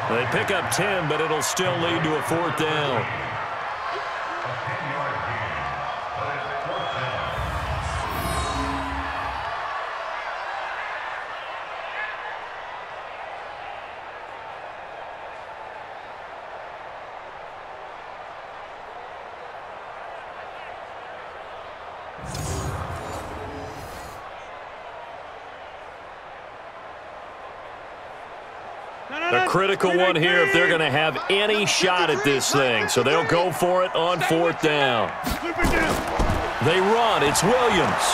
[SPEAKER 8] They pick up 10, but it'll still lead to a 4th down. A critical one here if they're going to have any shot at this thing. So they'll go for it on 4th down. They run. It's Williams.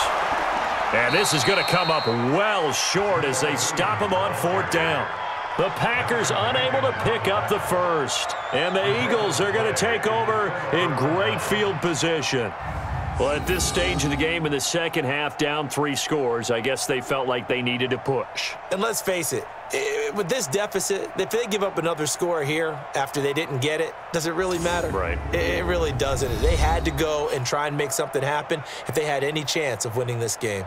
[SPEAKER 8] And this is going to come up well short as they stop him on 4th down. The Packers unable to pick up the first. And the Eagles are going to take over in great field position. Well, at this stage of the game in the second half, down 3 scores, I guess they felt like they needed to push.
[SPEAKER 3] And let's face it, with this deficit, if they give up another score here after they didn't get it, does it really matter?
[SPEAKER 8] Right.
[SPEAKER 3] It really doesn't. They had to go and try and make something happen if they had any chance of winning this game.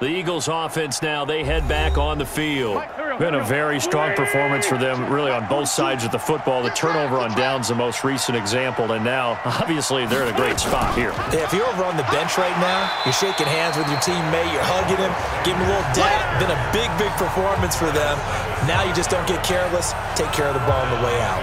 [SPEAKER 8] The Eagles offense now, they head back on the field.
[SPEAKER 2] Been a very strong performance for them, really, on both sides of the football. The turnover on downs, the most recent example, and now, obviously, they're in a great spot here.
[SPEAKER 3] Yeah, if you're over on the bench right now, you're shaking hands with your teammate, you're hugging him, giving him a little dap. Been a big, big performance for them. Now you just don't get careless. Take care of the ball on the way out.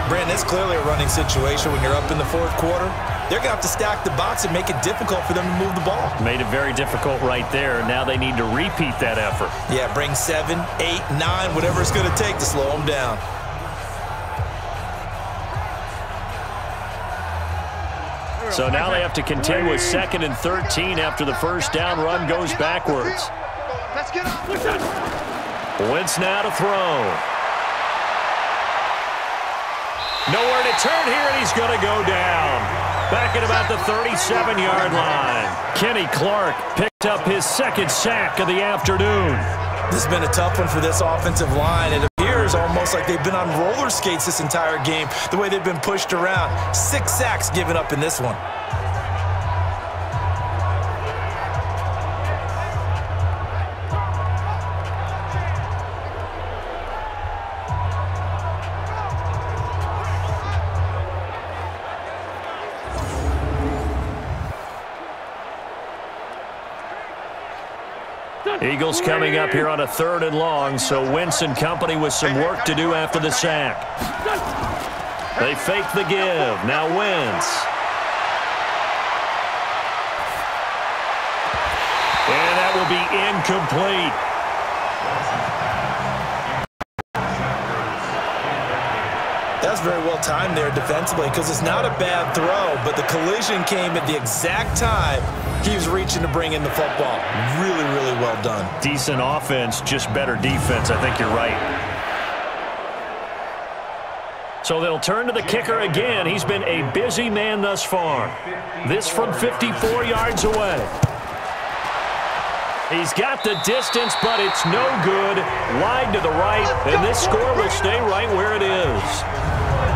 [SPEAKER 3] Brandon, it's clearly a running situation when you're up in the 4th quarter. They're going to have to stack the box and make it difficult for them to move the ball.
[SPEAKER 2] Made it very difficult right there. Now they need to repeat that effort.
[SPEAKER 3] Yeah, bring 7, 8, 9, whatever it's going to take to slow them down.
[SPEAKER 2] So now they have to contend with 2nd and 13 after the first down run goes backwards. Wentz now to throw. Nowhere to turn here, and he's going to go down. Back at about the 37-yard line. Kenny Clark picked up his 2nd sack of the afternoon.
[SPEAKER 3] This has been a tough one for this offensive line. It appears almost like they've been on roller skates this entire game, the way they've been pushed around. 6 sacks given up in this one.
[SPEAKER 2] Eagles coming up here on a 3rd and long, so Wentz and company with some work to do after the sack. They fake the give. Now Wentz. And that will be incomplete.
[SPEAKER 3] That's very well timed there defensively because it's not a bad throw, but the collision came at the exact time he was reaching to bring in the football. Really, really well done.
[SPEAKER 2] Decent offense, just better defense. I think you're right. So they'll turn to the kicker again. He's been a busy man thus far. This from 54 yards away. He's got the distance, but it's no good. Wide to the right, and this score will stay right where it is.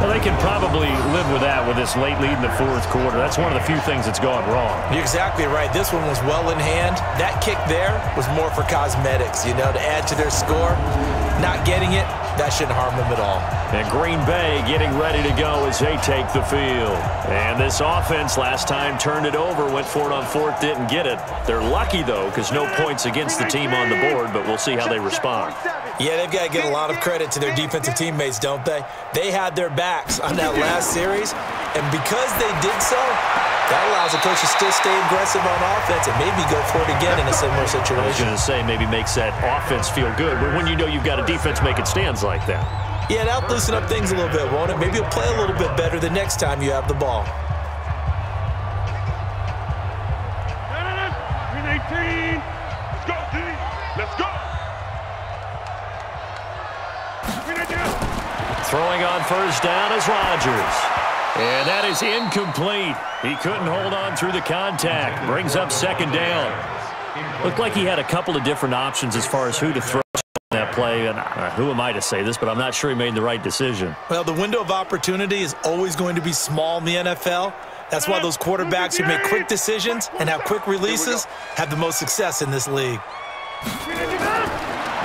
[SPEAKER 2] Well, they can probably live with that with this late lead in the 4th quarter. That's one of the few things that's gone wrong.
[SPEAKER 3] You're exactly right. This one was well in hand. That kick there was more for cosmetics, you know, to add to their score. Not getting it, that shouldn't harm them at all.
[SPEAKER 2] And Green Bay getting ready to go as they take the field. And this offense last time turned it over, went for it on 4th, didn't get it. They're lucky, though, because no points against the team on the board, but we'll see how they respond.
[SPEAKER 3] Yeah, they've got to give a lot of credit to their defensive teammates, don't they? They had their backs on that last series, and because they did so, that allows the coach to still stay aggressive on offense and maybe go for it again in a similar situation.
[SPEAKER 2] I was going to say maybe makes that offense feel good, but when you know you've got a defense making stands like that.
[SPEAKER 3] Yeah, that'll loosen up things a little bit, won't it? Maybe you'll play a little bit better the next time you have the ball.
[SPEAKER 5] 18. Let's go, D. Let's go.
[SPEAKER 2] Throwing on first down is Rodgers. And that is incomplete. He couldn't hold on through the contact. Brings up 2nd down. Looked like he had a couple of different options as far as who to throw that play. And who am I to say this, but I'm not sure he made the right decision.
[SPEAKER 3] Well, the window of opportunity is always going to be small in the NFL. That's why those quarterbacks who make quick decisions and have quick releases have the most success in this league.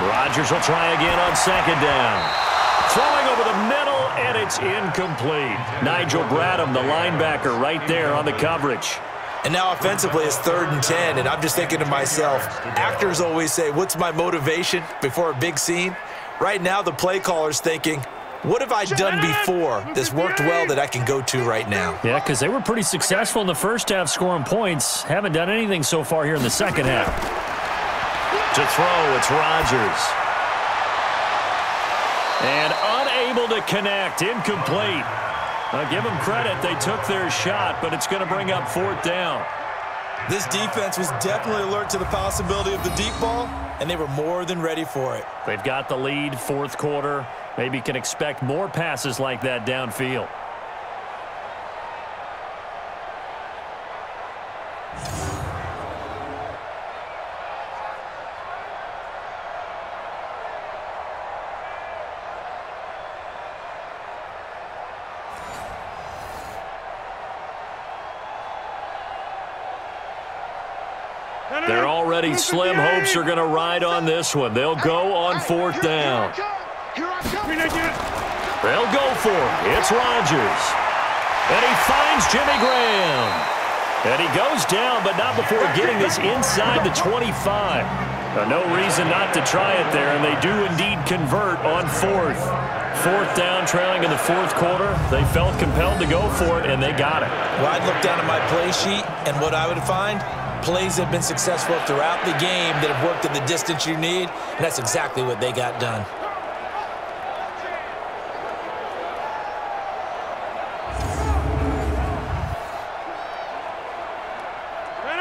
[SPEAKER 2] Rodgers will try again on 2nd down. Throwing over the middle, and it's incomplete. Nigel Bradham, the linebacker, right there on the coverage.
[SPEAKER 3] And now offensively, it's 3rd and 10, and I'm just thinking to myself, actors always say, what's my motivation before a big scene? Right now, the play caller's thinking, what have I done before that's worked well that I can go to right now?
[SPEAKER 2] Yeah, because they were pretty successful in the first half scoring points. Haven't done anything so far here in the second half. To throw, it's Rodgers. And unable to connect. Incomplete. Now give them credit. They took their shot, but it's going to bring up 4th down.
[SPEAKER 3] This defense was definitely alert to the possibility of the deep ball, and they were more than ready for it.
[SPEAKER 2] They've got the lead, 4th quarter. Maybe can expect more passes like that downfield. They're already slim. Hopes are going to ride on this one. They'll go on 4th down. They'll go for it. It's Rodgers. And he finds Jimmy Graham. And he goes down, but not before getting this inside the 25. No reason not to try it there, and they do indeed convert on 4th. 4th down, trailing in the 4th quarter. They felt compelled to go for it, and they got it.
[SPEAKER 3] Well, I'd look down at my play sheet, and what I would find, plays have been successful throughout the game that have worked at the distance you need, and that's exactly what they got done.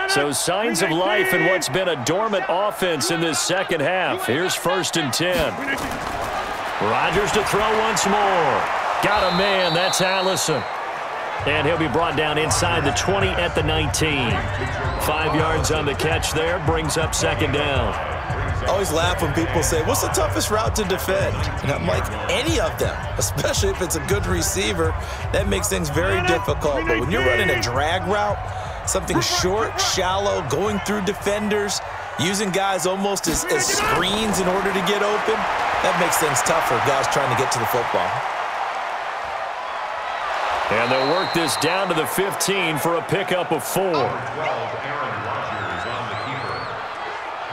[SPEAKER 2] So signs of life in what's been a dormant offense in this second half. Here's 1st and 10. Rodgers to throw once more. Got a man. That's Allison. And he'll be brought down inside the 20 at the 19. 5 yards on the catch there. Brings up 2nd down.
[SPEAKER 3] I always laugh when people say, what's the toughest route to defend? And I'm like, any of them, especially if it's a good receiver. That makes things very difficult. But when you're running a drag route, something short, shallow, going through defenders, using guys almost as screens in order to get open, that makes things tough for guys trying to get to the football.
[SPEAKER 2] And they'll work this down to the 15 for a pickup of 4.
[SPEAKER 4] 12, Aaron Rodgers on the keeper.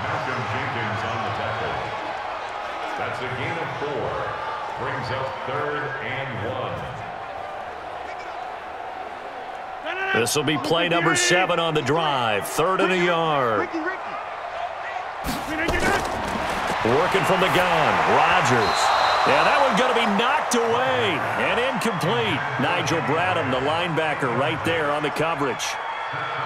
[SPEAKER 4] Malcolm Jenkins on the tackle. That's a gain of 4. Brings up 3rd and 1.
[SPEAKER 2] This will be play number 7 on the drive. 3rd and a yard. Working from the gun. Rodgers. Yeah, that one's going to be knocked away and incomplete. Nigel Bradham, the linebacker, right there on the coverage.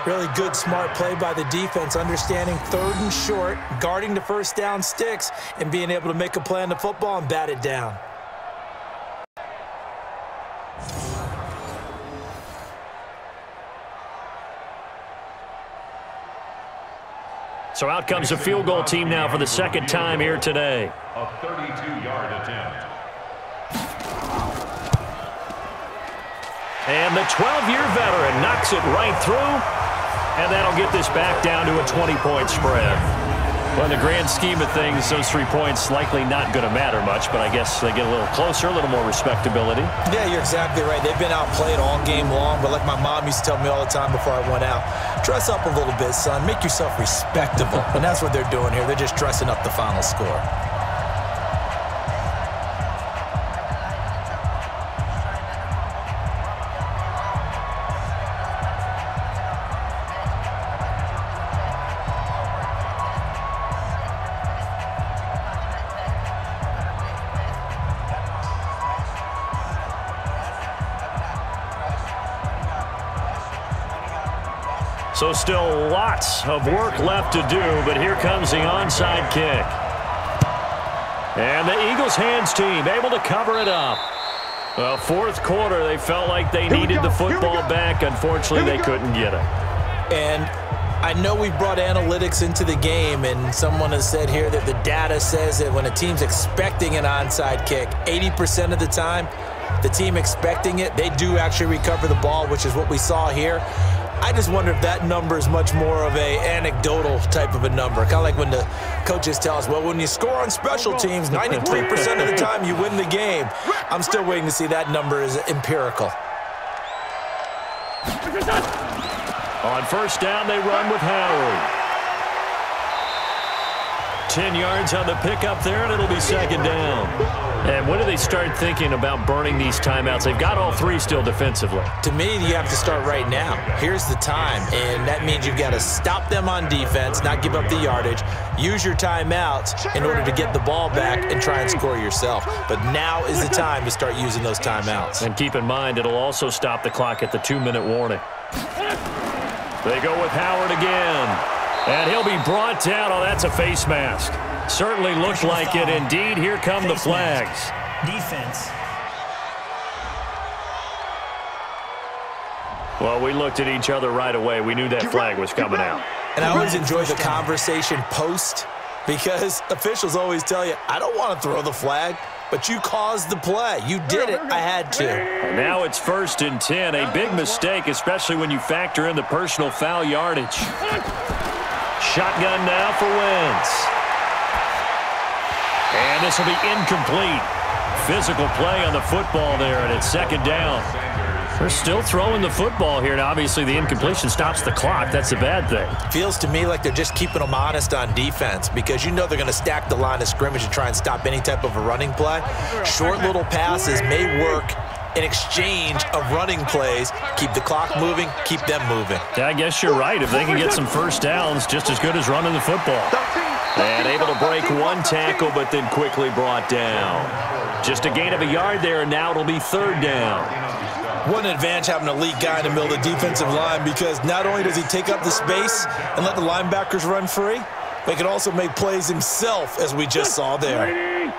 [SPEAKER 3] Really good, smart play by the defense, understanding 3rd and short, guarding the 1st down sticks, and being able to make a play on the football and bat it down.
[SPEAKER 2] So out comes a field goal team now for the 2nd time here today.
[SPEAKER 4] A 32-yard attempt.
[SPEAKER 2] And the 12-year veteran knocks it right through, and that'll get this back down to a 20-point spread. Well, in the grand scheme of things, those 3 points likely not going to matter much, but I guess they get a little closer, a little more respectability.
[SPEAKER 3] Yeah, you're exactly right. They've been outplayed all game long, but like my mom used to tell me all the time before I went out, dress up a little bit, son. Make yourself respectable. And that's what they're doing here. They're just dressing up the final score.
[SPEAKER 2] So still lots of work left to do, but here comes the onside kick. And the Eagles hands team able to cover it up. Well, 4th quarter, they felt like they needed the football back. Unfortunately, they couldn't get it.
[SPEAKER 3] And I know we brought analytics into the game, and someone has said here that the data says that when a team's expecting an onside kick, 80% of the time, the team expecting it, they do actually recover the ball, which is what we saw here. I just wonder if that number is much more of a anecdotal type of a number. Kind of like when the coaches tell us, well, when you score on special teams, 93% of the time you win the game. I'm still waiting to see that number is empirical. On
[SPEAKER 2] 1st down, they run with Howard. 10 yards on the pickup there, and it'll be second down. And when do they start thinking about burning these timeouts? They've got all three still defensively.
[SPEAKER 3] To me, you have to start right now. Here's the time, and that means you've got to stop them on defense, not give up the yardage, use your timeouts in order to get the ball back and try and score yourself. But now is the time to start using those timeouts.
[SPEAKER 2] And keep in mind, it'll also stop the clock at the 2-minute warning. They go with Howard again. And he'll be brought down. Oh, that's a face mask. Certainly looked like it. Indeed, here come the flags.
[SPEAKER 9] Defense.
[SPEAKER 2] Well, we looked at each other right away. We knew that flag was coming out.
[SPEAKER 3] And I always enjoy the conversation post because officials always tell you, I don't want to throw the flag, but you caused the play. You did it. I had to.
[SPEAKER 2] And now it's 1st and 10. A big mistake, especially when you factor in the personal foul yardage. Shotgun now for Wentz. And this will be incomplete. Physical play on the football there, and it's second down. They're still throwing the football here, and obviously the incompletion stops the clock. That's a bad thing.
[SPEAKER 3] Feels to me like they're just keeping them honest on defense because you know they're going to stack the line of scrimmage and try and stop any type of a running play. Short little passes may work in exchange of running plays. Keep the clock moving, keep them moving.
[SPEAKER 2] Yeah, I guess you're right. If they can get some first downs, just as good as running the football. And able to break one tackle, but then quickly brought down. Just a gain of a yard there, and now it'll be 3rd down.
[SPEAKER 3] What an advantage having an elite guy in the middle of the defensive line because not only does he take up the space and let the linebackers run free, but he can also make plays himself, as we just saw there.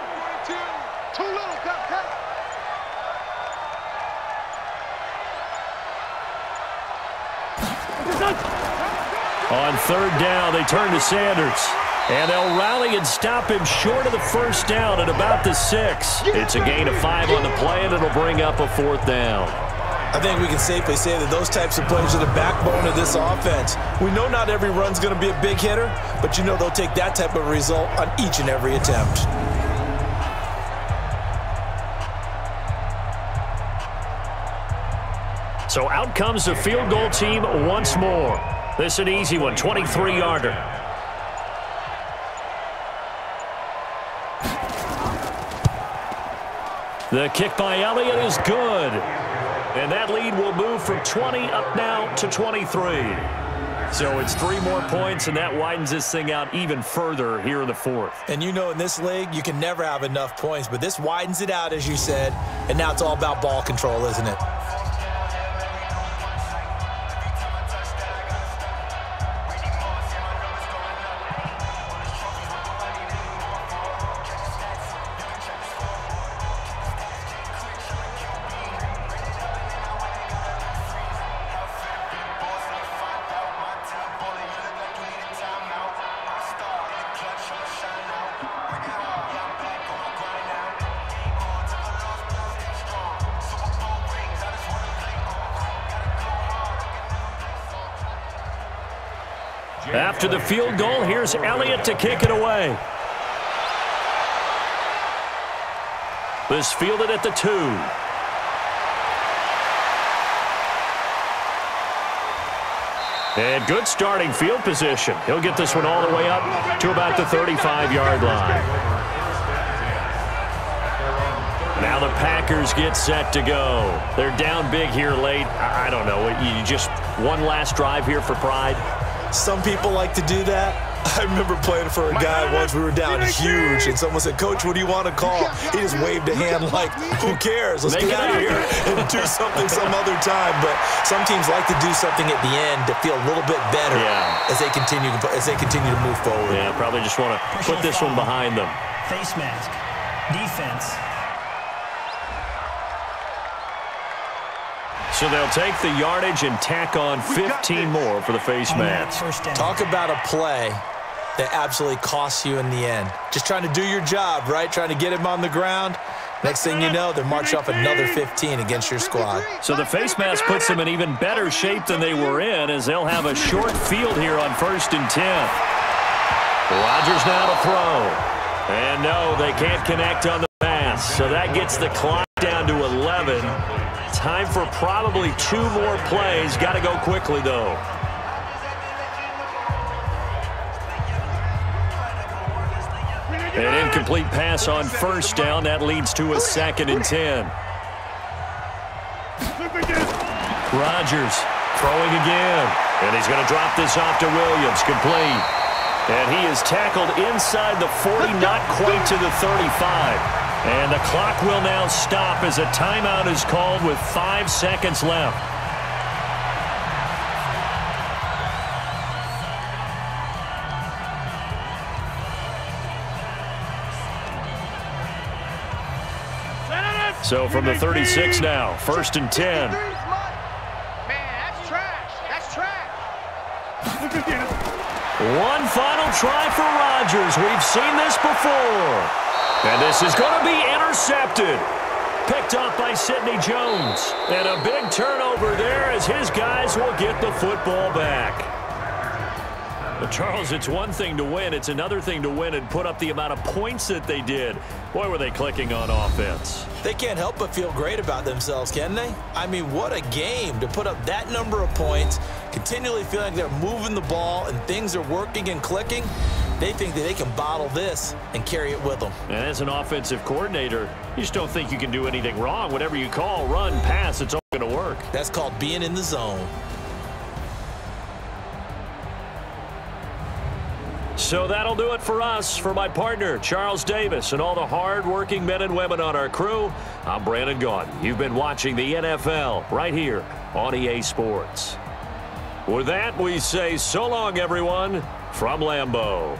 [SPEAKER 2] On 3rd down, they turn to Sanders. And they'll rally and stop him short of the 1st down at about the 6. It's a gain of 5 on the play, and it'll bring up a 4th down.
[SPEAKER 3] I think we can safely say that those types of plays are the backbone of this offense. We know not every run's going to be a big hitter, but you know they'll take that type of result on each and every attempt.
[SPEAKER 2] So out comes the field goal team once more. This is an easy one, 23-yarder. The kick by Elliott is good. And that lead will move from 20 up now to 23. So it's 3 more points, and that widens this thing out even further here in the 4th.
[SPEAKER 3] And you know in this league, you can never have enough points, but this widens it out, as you said, and now it's all about ball control, isn't it?
[SPEAKER 2] After the field goal, here's Elliott to kick it away. This fielded at the 2. And good starting field position. He'll get this one all the way up to about the 35-yard line. Now the Packers get set to go. They're down big here late. I don't know. You just one last drive here for pride.
[SPEAKER 3] Some people like to do that. I remember playing for a guy once. We were down huge, and someone said, "Coach, what do you want to call?" He just waved a hand like, "Who cares? Let's get out of here and do something some other time." But some teams like to do something at the end to feel a little bit better as they continue to move forward.
[SPEAKER 2] Yeah, probably just want to put this one behind them.
[SPEAKER 9] Face mask. Defense.
[SPEAKER 2] So they'll take the yardage and tack on 15 more for the face mask.
[SPEAKER 3] Talk about a play that absolutely costs you in the end. Just trying to do your job, right? Trying to get him on the ground. Next thing you know, they're marching off another 15 against your squad.
[SPEAKER 2] So the face mask puts them in even better shape than they were in, as they'll have a short field here on 1st and 10. Rodgers now to throw. And no, they can't connect on the pass. So that gets the clock down to 11. Time for probably 2 more plays. Got to go quickly, though. An incomplete pass on first down. That leads to a 2nd and 10. Rodgers throwing again. And he's going to drop this off to Williams. Complete. And he is tackled inside the 40, not quite to the 35. And the clock will now stop as a timeout is called with 5 seconds left. So from the 36 now, 1st and 10.
[SPEAKER 7] Man, that's trash. That's trash.
[SPEAKER 2] One final try for Rodgers. We've seen this before. And this is going to be intercepted. Picked up by Sidney Jones. And a big turnover there as his guys will get the football back. But Charles, it's one thing to win. It's another thing to win and put up the amount of points that they did. Boy, were they clicking on offense.
[SPEAKER 3] They can't help but feel great about themselves, can they? I mean, what a game to put up that number of points, continually feeling like they're moving the ball and things are working and clicking. They think that they can bottle this and carry it with them.
[SPEAKER 2] And as an offensive coordinator, you just don't think you can do anything wrong. Whatever you call, run, pass, it's all going to work.
[SPEAKER 3] That's called being in the zone.
[SPEAKER 2] So that'll do it for us. For my partner, Charles Davis, and all the hard-working men and women on our crew, I'm Brandon Gaudin. You've been watching the NFL right here on EA Sports. With that, we say so long, everyone, from Lambeau.